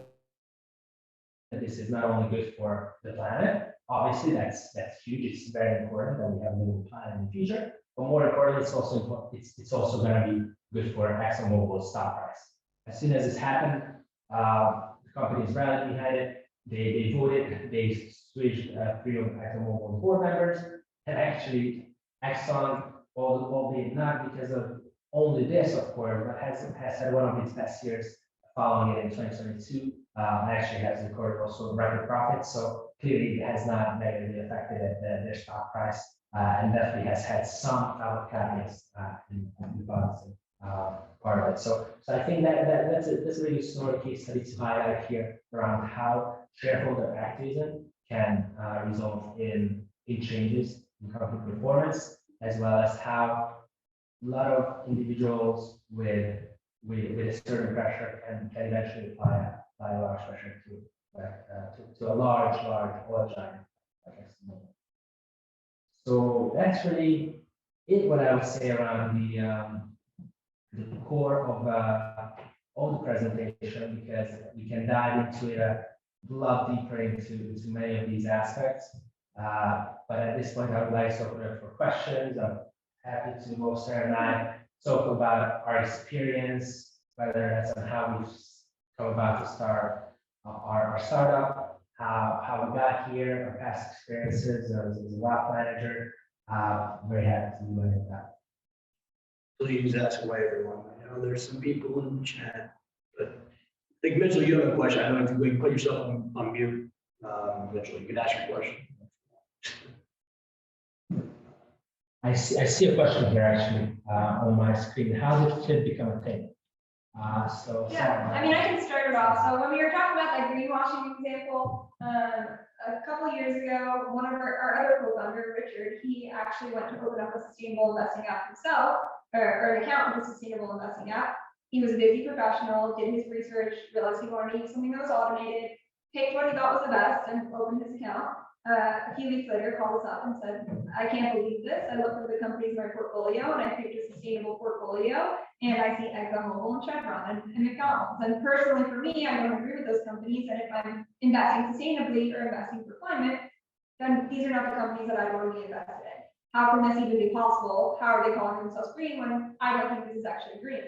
that this is not only good for the planet, obviously that's huge, it's very important that we have a living planet in the future, but more importantly, it's also important, it's also going to be good for ExxonMobil's stock price. As soon as this happened, the companies rallied behind it, they voted, they switched 3 of ExxonMobil's board members, and actually Exxon, albeit not because of only this, of course, but has had one of its best years following it in 2022. Actually has recorded also record profits. So clearly it has not negatively affected their stock price and definitely has had some caveats in the balancing part of it. So I think that's a really story case study to highlight here around how shareholder activism can result in changes in company performance, as well as how a lot of individuals with a certain pressure can eventually apply a large pressure to a large oil giant like ExxonMobil. So that's really it. What I would say around the core of the presentation, because we can dive into it a lot deeper into many of these aspects. But at this point, I would like to open up for questions. I'm happy to both Sarah and I talk about our experience, whether that's on how we've come about to start our startup, how we got here, our past experiences as a wealth manager. I'm very happy to do any of that. Please ask away, everyone. I know there's some people in the chat, but I think Mitchell, you have a question. I don't know if you can put yourself on mute. Mitchell, you can ask your question. I see a question here actually on my screen. How did FLIT become a thing? Yeah, I mean, I can start it off. So when we were talking about that greenwashing example, a couple of years ago, one of our other co-founder, Richard, he actually went to open up a sustainable investing app himself, or an account with a sustainable investing app. He was a busy professional, did his research, realized he wanted to use something that was automated, picked what he thought was the best, and opened his account. A few weeks later, called us up and said, I can't believe this. I looked at the companies in my portfolio and I picked a sustainable portfolio and I see ExxonMobil and Chevron and McDonald's. And personally for me, I don't agree with those companies. And if I'm investing sustainably or investing for climate, then these are not the companies that I want to be invested in. How can this even be possible? How are they calling themselves green when I don't think this is actually green?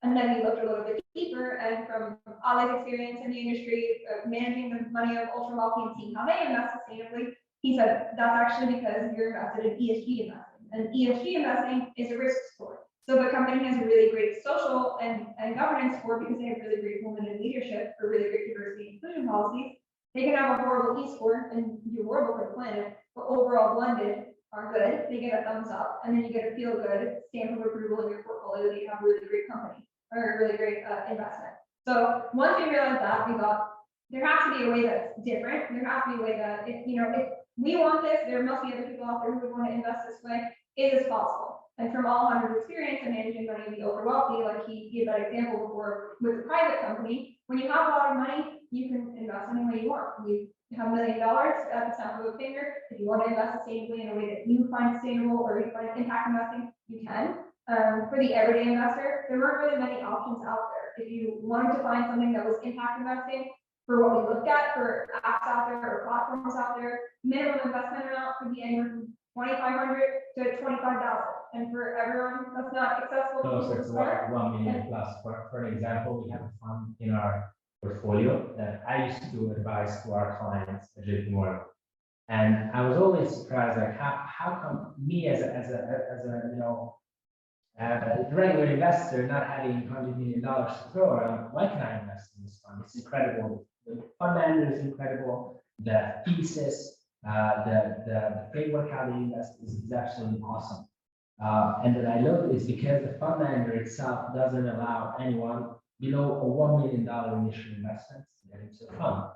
And then we looked a little bit deeper, and from Ali's experience in the industry, managing the money of ultra wealthy and seeing how they invest sustainably, he said that's actually because you're invested in ESG investing. And ESG investing is a risk score. So if a company has a really great social and governance score because they have really great women in leadership or really great diversity and inclusion policies, they can have a horrible E score and do horrible for the planet, but overall blended are good. They get a thumbs up, and then you get a feel good stamp of approval in your portfolio that you have a really great company or a really great investment. So once we realized that, we thought there has to be a way that's different. There has to be a way that if we want this, there must be other people out there who would want to invest this way. Is this possible? And from all 100 experience in managing money of the ultra wealthy, like he gave that example before with a private company, when you have a lot of money, you can invest any way you want. You have $1 million at the snap of a finger. If you want to invest sustainably in a way that you find sustainable or you find impact investing, you can. For the everyday investor, there weren't really many options out there. If you wanted to find something that was impact investing, for what we looked at for apps out there or platforms out there, minimum investment amount could be anywhere from $2,500 to $25,000. And for everyone, that's not accessible. Closer to 1 million plus. For an example, we have a fund in our portfolio that I used to advise to our clients at JP Morgan. And I was always surprised, like how come me as a regular investor not having $100 million to throw around, why can I invest in this fund? It's incredible. The fund manager is incredible. The thesis, the framework how they invest is absolutely awesome. And then I looked is because the fund manager itself doesn't allow anyone below a $1 million initial investment to get into the fund.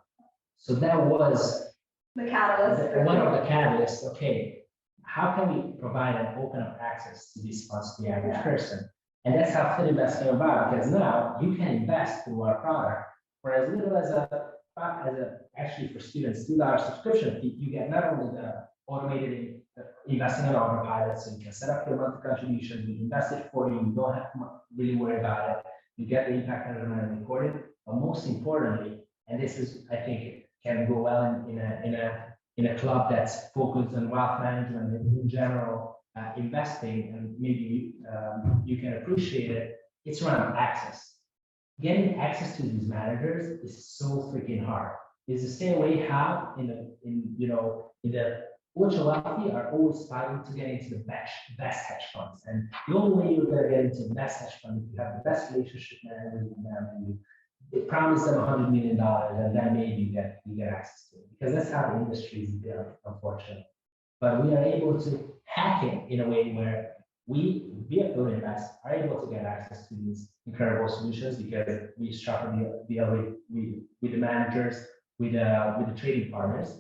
So that was The catalyst. one of the catalysts. Okay, how can we provide and open up access to these funds to the average person? And that's how FLIT Invest came about, because now you can invest through our product for as little as actually for students, $2 subscription fee. You get not only the automated investing on autopilot, so you can set up your monthly contributions, we invest it for you, you don't have to really worry about it. You get the impact on the money recorded, but most importantly, and this is, I think, can go well in a club that's focused on wealth management and in general investing, and maybe you can appreciate it. It's around access. Getting access to these managers is so freaking hard. It's the same way how in the ultra wealthy are always fighting to get into the best hedge funds, and the only way you're going to get into the best hedge fund is you have the best relationship manager with them, and you promise them $100 million, and then maybe you get access to it, because that's how the industry is built, unfortunately. But we are able to hack it in a way where we at FLIT Invest are able to get access to these incredible solutions, because we struck a deal with the managers, with the trading partners,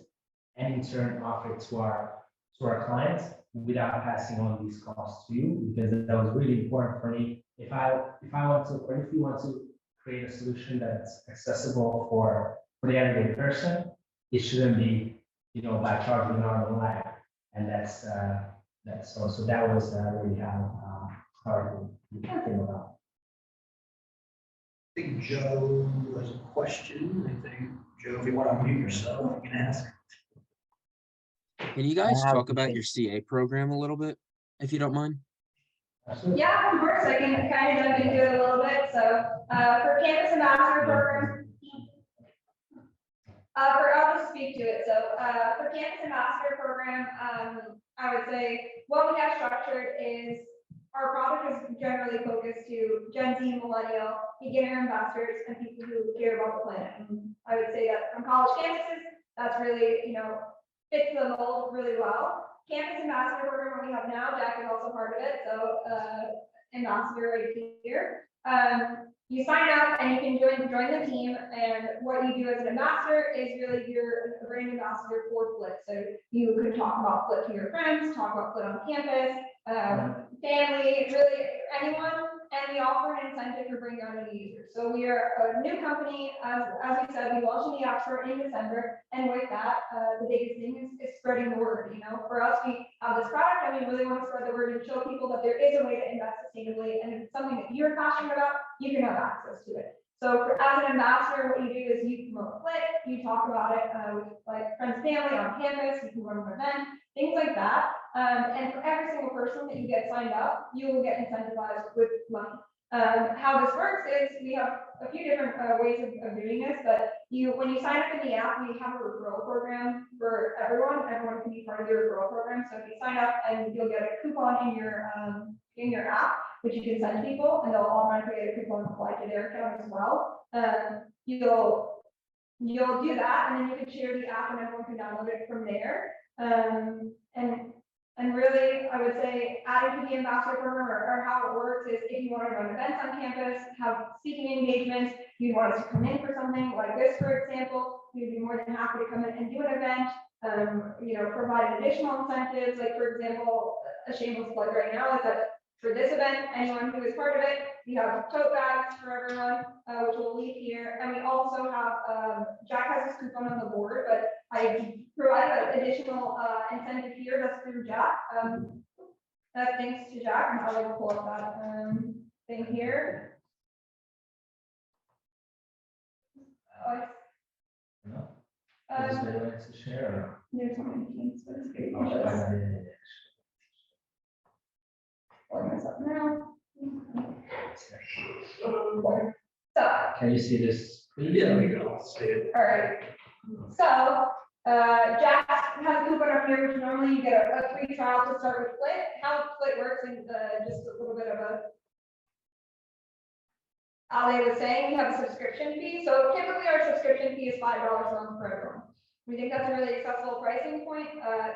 and in turn offer it to our clients without passing on these costs to you, because that was really important for me. If you want to create a solution that's accessible for the everyday person, it shouldn't be, by charging an arm and a leg. And that's so that was really how it came about. I think Joe has a question. I think, Joe, if you want to unmute yourself, you can ask. Can you guys talk about your CA program a little bit, if you don't mind? Yeah, of course, I can kind of jump into it a little bit. So for campus ambassador program, I'll just speak to it. So for campus ambassador program, I would say what we have structured is our product is generally focused to Gen Z, millennial, beginner ambassadors, and people who care about the planet. And I would say that from college campuses, that's really, fits the mold really well. Campus ambassador program, what we have now, Jack is also part of it. So ambassador right here. You sign up and you can join the team, and what you do as an ambassador is really you're a brand ambassador for FLIT. So you could talk about FLIT to your friends, talk about FLIT on campus, family, really anyone, and we offer an incentive for bringing on new users. So we are a new company. As we said, we launched in the App Store in December, and with that, the biggest thing is spreading the word. For us, we have this product, and we really want to spread the word and show people that there is a way to invest sustainably, and if it's something that you're passionate about, you can have access to it. So as an ambassador, what you do is you promote FLIT, you talk about it with like friends, family on campus, you can run an event, things like that. And for every single person that you get signed up, you will get incentivized with money. How this works is we have a few different ways of doing this, but when you sign up in the app, we have a referral program for everyone. Everyone can be part of the referral program. So if you sign up, and you'll get a coupon in your app, which you can send people, and they'll automatically get a coupon applied to their account as well. You'll do that, and then you can share the app, and everyone can download it from there. And really, I would say adding to the ambassador program or how it works is if you want to run events on campus, have speaking engagements, you want us to come in for something like this, for example, we'd be more than happy to come in and do an event, provide additional incentives. Like, for example, a shameless plug right now is that for this event, anyone who is part of it, we have tote bags for everyone, which we'll leave here. And we also have, Jack has this coupon on the board, but I provide an additional incentive here that's through Jack. Thanks to Jack, and I will pull up that thing here. Is there a way to share? There's so many things, but it's great. Organize up now. So, Can you see this? Yeah, we go. See it. all right. So Jack has a coupon up here, which normally you get a free trial to start with FLIT. How FLIT works, and just a little bit of a Ali was saying, we have a subscription fee. So typically our subscription fee is $5 a month for everyone. We think that's a really accessible pricing point.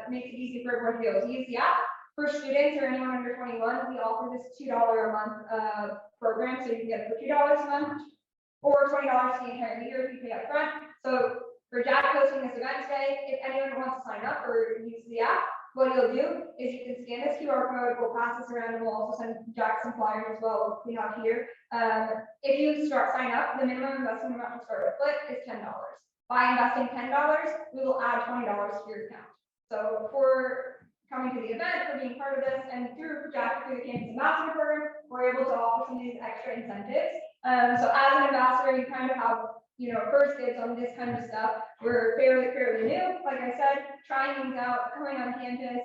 Makes it easy for everyone to be able to use the app. For students or anyone under 21, we offer this $2 a month program. So you can get it for $2 a month or $20 the entire year if you pay up front. So for Jack hosting this event today, if anyone wants to sign up or use the app, what you'll do is you can scan this QR code, we'll pass this around, and we'll also send Jack some flyers as well we have here. If you sign up, the minimum investment amount to start with FLIT is $10. By investing $10, we will add $20 to your account. So for coming to the event, for being part of this, and through Jack, through the Campus Ambassador Program, we're able to offer some of these extra incentives. So as an ambassador, you kind of have, first dibs on this kind of stuff. We're fairly new, like I said, trying things out, coming on campus,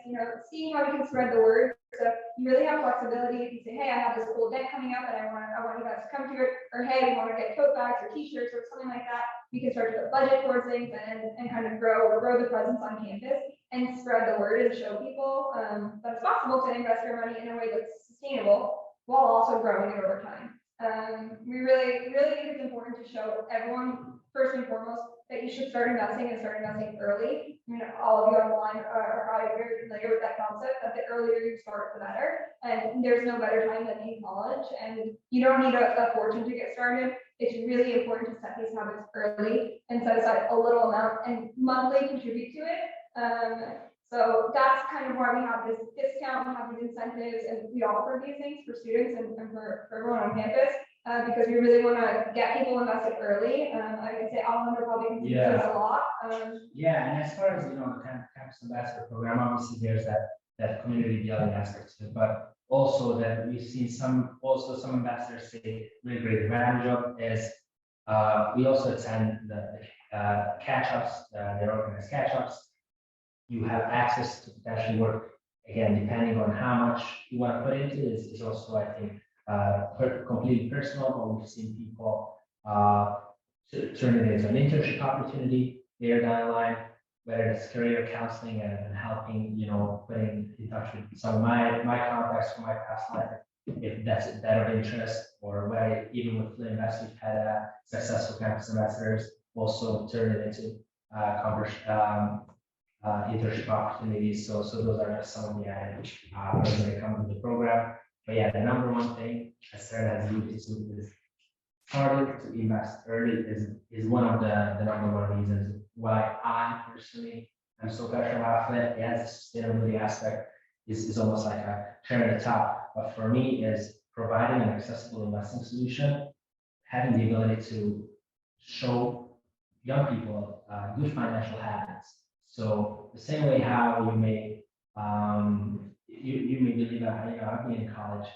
seeing how we can spread the word. So you really have flexibility. If you say, hey, I have this cool event coming up and I want you guys to come to it, or hey, we want to get tote bags or t-shirts or something like that, we can start to put budget towards things and kind of grow the presence on campus and spread the word and show people that it's possible to invest your money in a way that's sustainable while also growing it over time. We really think it's important to show everyone, first and foremost, that you should start investing early. All of you on the line are probably very familiar with that concept, that the earlier you start, the better. And there's no better time than in college. And you don't need a fortune to get started. It's really important to set these habits early and set aside a little amount and monthly contribute to it. So that's kind of why we have this discount, we have these incentives, and we offer these things for students and for everyone on campus, because we really want to get people invested early. I would say Alejandro probably can do this a lot. Yeah, and as far as the campus ambassador program, obviously there's that community building aspect to it, but also that we've seen some ambassadors take really great advantage of is we also attend the catch-ups, they're organized catch-ups. You have access to potentially work, again, depending on how much you want to put into it, is also, I think, completely personal, but we've seen people turn it into an internship opportunity later down the line, whether it's career counseling and helping, putting in touch with some of my contacts from my past life, if that's that of interest, or whether even with FLIT Invest, we've had successful campus ambassadors also turn it into internship opportunities. So those are just some of the items when it comes to the program. But yeah, the number one thing, as Sarah has alluded to, is starting to invest early is one of the number one reasons why I personally am so passionate about FLIT. Yes, the sustainability aspect is almost like a cherry on the top, but for me is providing an accessible investing solution, having the ability to show young people good financial habits. So the same way how you may you may believe that, I've been in college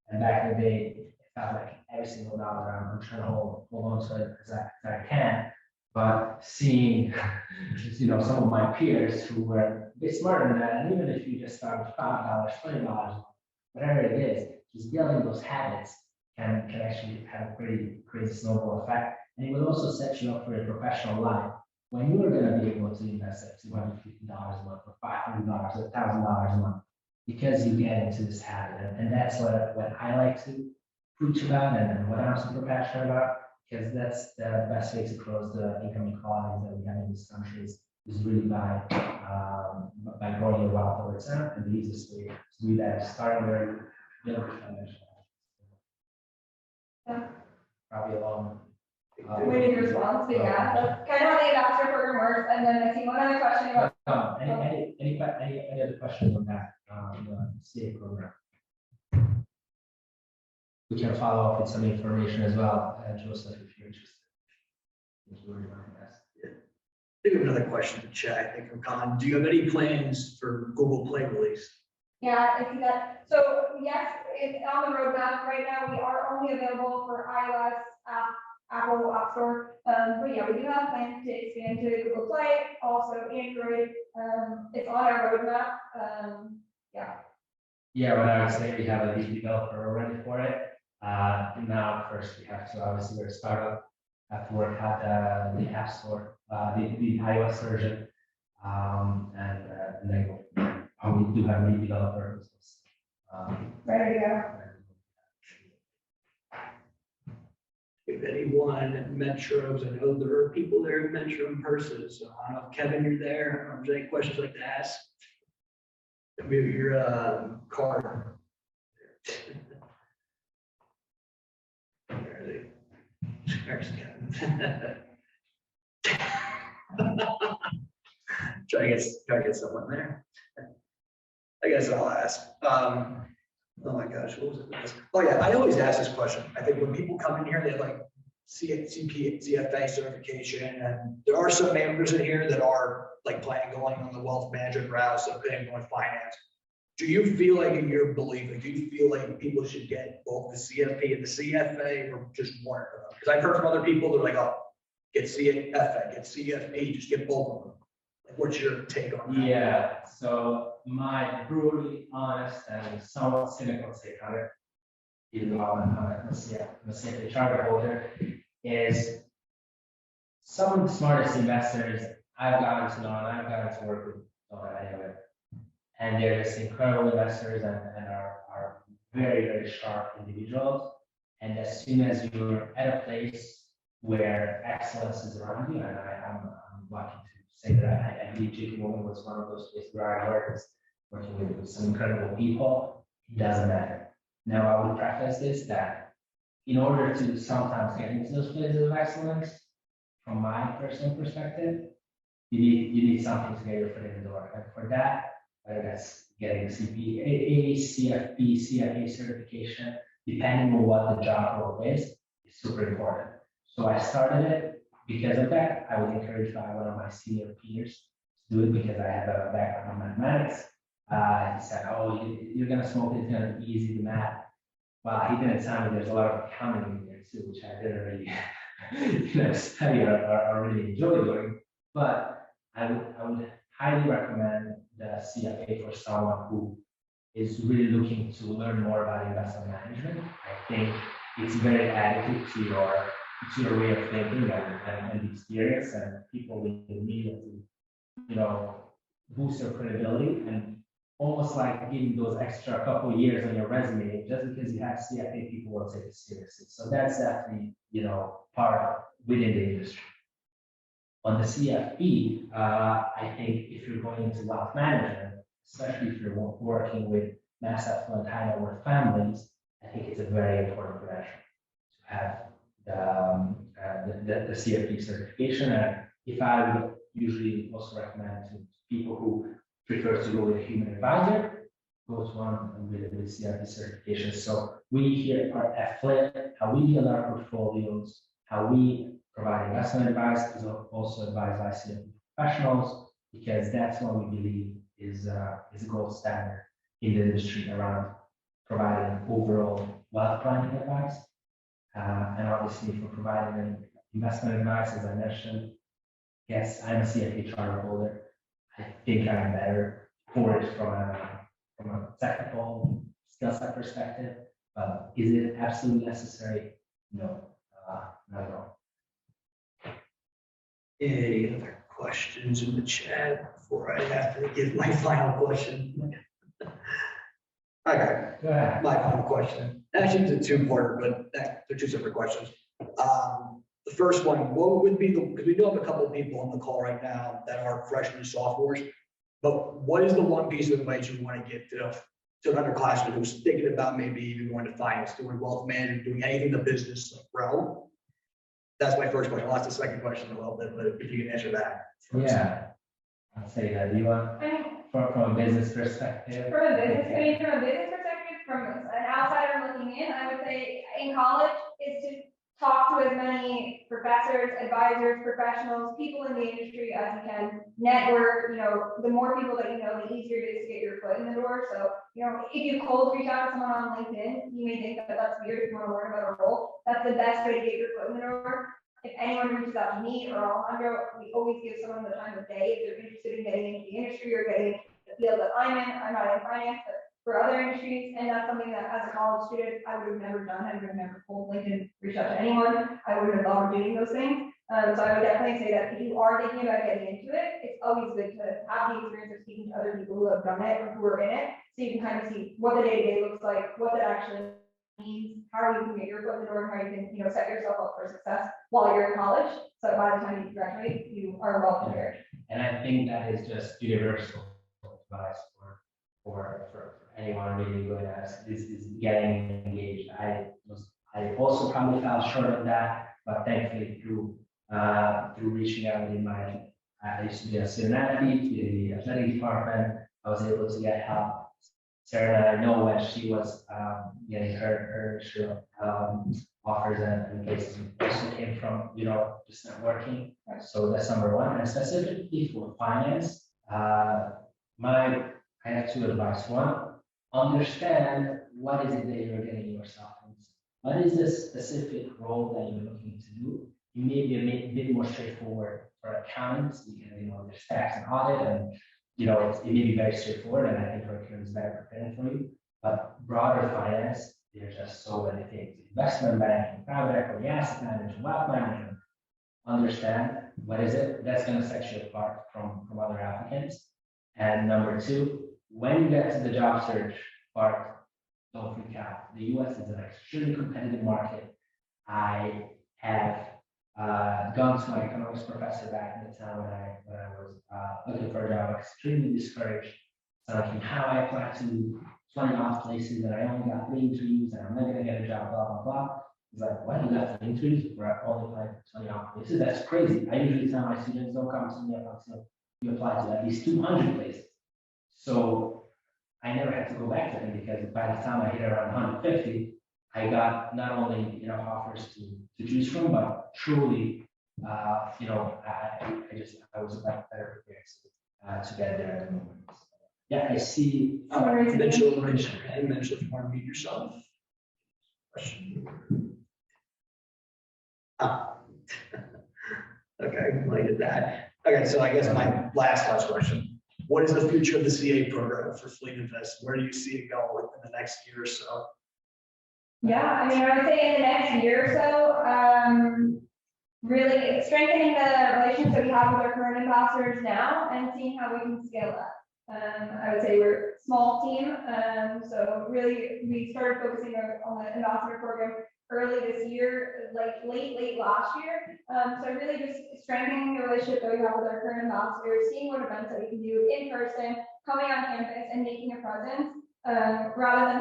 and back in the day, it felt like every single dollar I'm trying to hold on to it as I can. But seeing some of my peers who were a bit smarter than that, and even if you just start with $5, $20, whatever it is, just building those habits can actually have a pretty crazy snowball effect. And it will also set you up for a professional life. When you are going to be able to invest at $250 a month, or $500, or $1,000 a month, because you get into this habit, and that's what I like to preach about, and what I'm super passionate about, because that's the best way to close the income inequalities that we have in this country is really by growing your wealth over time, and the easiest way to do that is starting early, build your financial habits. Probably a long. Waiting response, but yeah, that's kind of how the ambassador program works. And then I see one other question about. Any other questions on that, the CA program? We can follow up with some information as well, Joseph, if you're interested. Thank you very much. I think we have another question to chat, I think, from Con. Do you have any plans for Google Play release? Yeah, I see that. So yes, it's on the roadmap right now. We are only available for iOS, Apple App Store. But yeah, we do have plans to expand to Google Play, also Android. It's on our roadmap. Yeah, what I would say, we have a lead developer already for it. Now, first, we have to, obviously, we're a startup. I've worked at the App Store, the iOS version, and then we do have lead developer business. Ready to go. If anyone at Metros, I know there are people there at Metro in person, so I don't know if Kevin, you're there, or if there's any questions you'd like to ask. Maybe your card. There's Kevin. Try to get someone there. I guess I'll ask. Oh my gosh, what was it? Oh yeah, I always ask this question. I think when people come in here, they have like CFA certification, and there are some members in here that are like planning going on the wealth management route, so planning going finance. Do you feel like, in your belief, like, do you feel like people should get both the CFP and the CFA, or just one of them? Because I've heard from other people, they're like, oh, get CFA, get CFP, just get both of them. Like, what's your take on that? Yeah, so my brutally honest and somewhat cynical take on it, even though I'm a CFA charter holder, is some of the smartest investors I've gotten to know and I've gotten to work with anyway. And they're just incredible investors and are very, very sharp individuals. And as soon as you're at a place where excellence is around you, and I'm lucky to say that I believe JP Morgan was one of those places where I worked, working with some incredible people. It doesn't matter. Now, I would preface this that in order to sometimes get into those places of excellence, from my personal perspective, you need something to get your foot in the door. And for that, whether that's getting a CPA, CFP, CFA certification, depending on what the job role is super important. So I started it because of that. I was encouraged by one of my senior peers to do it because I have a background in mathematics. He said, oh, you're going to smoke it, it's going to be easy to math. Well, he didn't tell me there's a lot of accounting in there too, which I didn't really study or really enjoy doing. But I would highly recommend the CFA for someone who is really looking to learn more about investment management. I think it's very additive to your way of thinking and experience, and people will immediately, boost your credibility, and almost like giving those extra couple of years on your resume just because you have CFA, people will take it seriously. So that's definitely, part within the industry. On the CFP, I think if you're going into wealth management, especially if you're working with mass affluent high net worth families, I think it's a very important credential to have the CFP certification. And if I would usually also recommend to people who prefer to go with a human advisor, go to one with CFP certification. So we here at FLIT, how we build our portfolios, how we provide investment advice is also advised by CFP professionals, because that's what we believe is a gold standard in the industry around providing overall wealth planning advice. And obviously for providing investment advice, as I mentioned, yes, I'm a CFP charter holder. I think I'm better for it from a technical skill set perspective, but is it absolutely necessary? No, not at all. Any other questions in the chat before I have to give my final question? Okay, Go ahead. my final question. Actually, it's a two-parter, but they're two separate questions. The first one, what would be because we do have a couple of people on the call right now that are freshmen and sophomores, but what is the one piece of advice you want to give to an underclassman who's thinking about maybe even going to finance, doing wealth management, doing anything in the business realm? That's my first question. I'll ask the second question a little bit, but if you can answer that. Yeah, I'll say that. Do you want from a business perspective? From a business perspective, from an outsider looking in, I would say in college is to talk to as many professors, advisors, professionals, people in the industry as you can. Network, the more people that you know, the easier it is to get your foot in the door. So, if you cold reach out to someone on LinkedIn, you may think that that's weird if you want to learn about a role. That's the best way to get your foot in the door. If anyone reaches out to me or Alejandro, we always give someone the time of day if they're interested in getting into the industry or getting into the field that I'm in. I'm not in finance, but for other industries, and that's something that as a college student, I would have never done. I would have never called LinkedIn, reached out to anyone. I wouldn't have thought of doing those things. So I would definitely say that if you are thinking about getting into it, it's always good to have the experience of speaking to other people who have done it or who are in it, so you can kind of see what the day-to-day looks like, what that actually means, how you can get your foot in the door, how you can, set yourself up for success while you're in college. So by the time you graduate, you are well prepared. And I think that is just universal advice for anyone really good at is getting engaged. I also probably fell short of that, but thankfully through reaching out in my, I used to be a student athlete in the athletic department. I was able to get help. Serena, I know when she was getting her offers and places also came from, just networking. So that's number one. And specifically for finance, I have two advice. One, understand what is it that you're getting yourself into. What is the specific role that you're looking to do? It may be a bit more straightforward for accountants because, there's tax and audit and, it may be very straightforward, and I think curriculum is better prepared for you. But broader finance, there's just so many things. Investment banking, private equity, asset management, wealth management. Understand what is it that's going to set you apart from other applicants. And number two, when you get to the job search part, don't freak out. The US is an extremely competitive market. I have gone to my economics professor back in the time when I was looking for a job, extremely discouraged. Thinking how I applied to 20 off places and I only got 3 interviews and I'm never gonna get a job, blah blah blah. He's like, why you got 3 interviews? We're only applying for 20 off places. That's crazy. I usually tell my students, don't come to me until you apply to at least 200 places. So I never had to go back to him because by the time I hit around 150, I got not only offers to choose from, but truly, I was better prepared to get there at the moment. Yeah, I see. Mitchell, raise your hand. Mitchell, if you want to mute yourself. Question. Okay, I did that. Okay, so I guess my last question. What is the future of the CA program for FLIT Invest? Where do you see it going within the next year or so? Yeah, I would say in the next year or so, really strengthening the relations that we have with our current ambassadors now and seeing how we can scale that. I would say we're a small team, so really we started focusing on the ambassador program early this year, like late last year. So really just strengthening the relationship that we have with our current ambassadors, seeing what events that we can do in person, coming on campus and making a presence. Rather than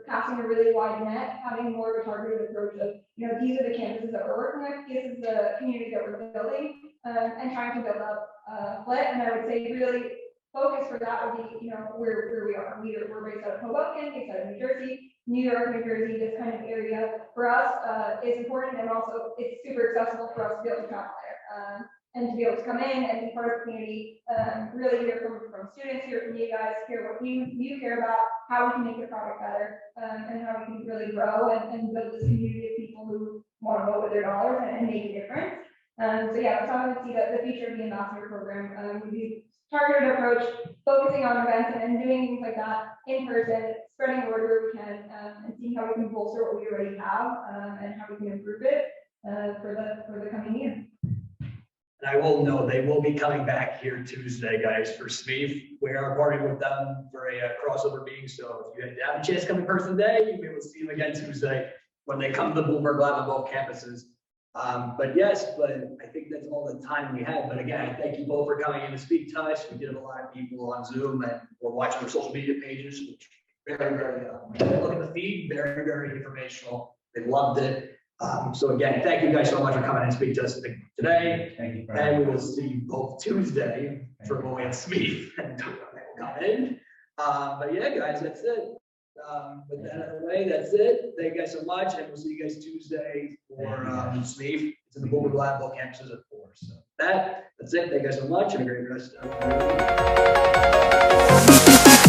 casting a really wide net, having more of a targeted approach of, these are the campuses that we're working with, this is the community that we're building, and trying to build up FLIT. And I would say really focus for that would be, where we are. We're based out of Hoboken, based out of New Jersey, New York, New Jersey, this kind of area for us is important, and also it's super accessible for us to be able to travel there. And to be able to come in and be part of the community, really hear from students, hear from you guys, hear what you care about, how we can make the product better, and how we can really grow and build this community of people who want to vote with their dollars and make a difference. So yeah, that's how I would see the future of the ambassador program. Would be targeted approach, focusing on events and doing things like that in person, spreading the word where we can, and seeing how we can bolster what we already have, and how we can improve it for the coming year. And I will know they will be coming back here Tuesday, guys, for SMEEF. We are partnering with them for a crossover meeting. So if you have a chance to come in person today, you'll be able to see them again Tuesday when they come to the Bloomberg Lab on both campuses. But I think that's all the time we have. But again, I thank you both for coming in to speak to us. We did have a lot of people on Zoom and we're watching our social media pages, which very, very, look at the feed, very, very informational. They loved it. So again, thank you guys so much for coming and speaking to us today. Thank you. And we will see you both Tuesday for when we have SMEEF and will come in. But yeah, guys, that's it. With that out of the way, that's it. Thank you guys so much, and we'll see you guys Tuesday for SMEEF. It's in the Bloomberg Lab, both campuses at 4. So that's it. Thank you guys so much, and a great rest of the day.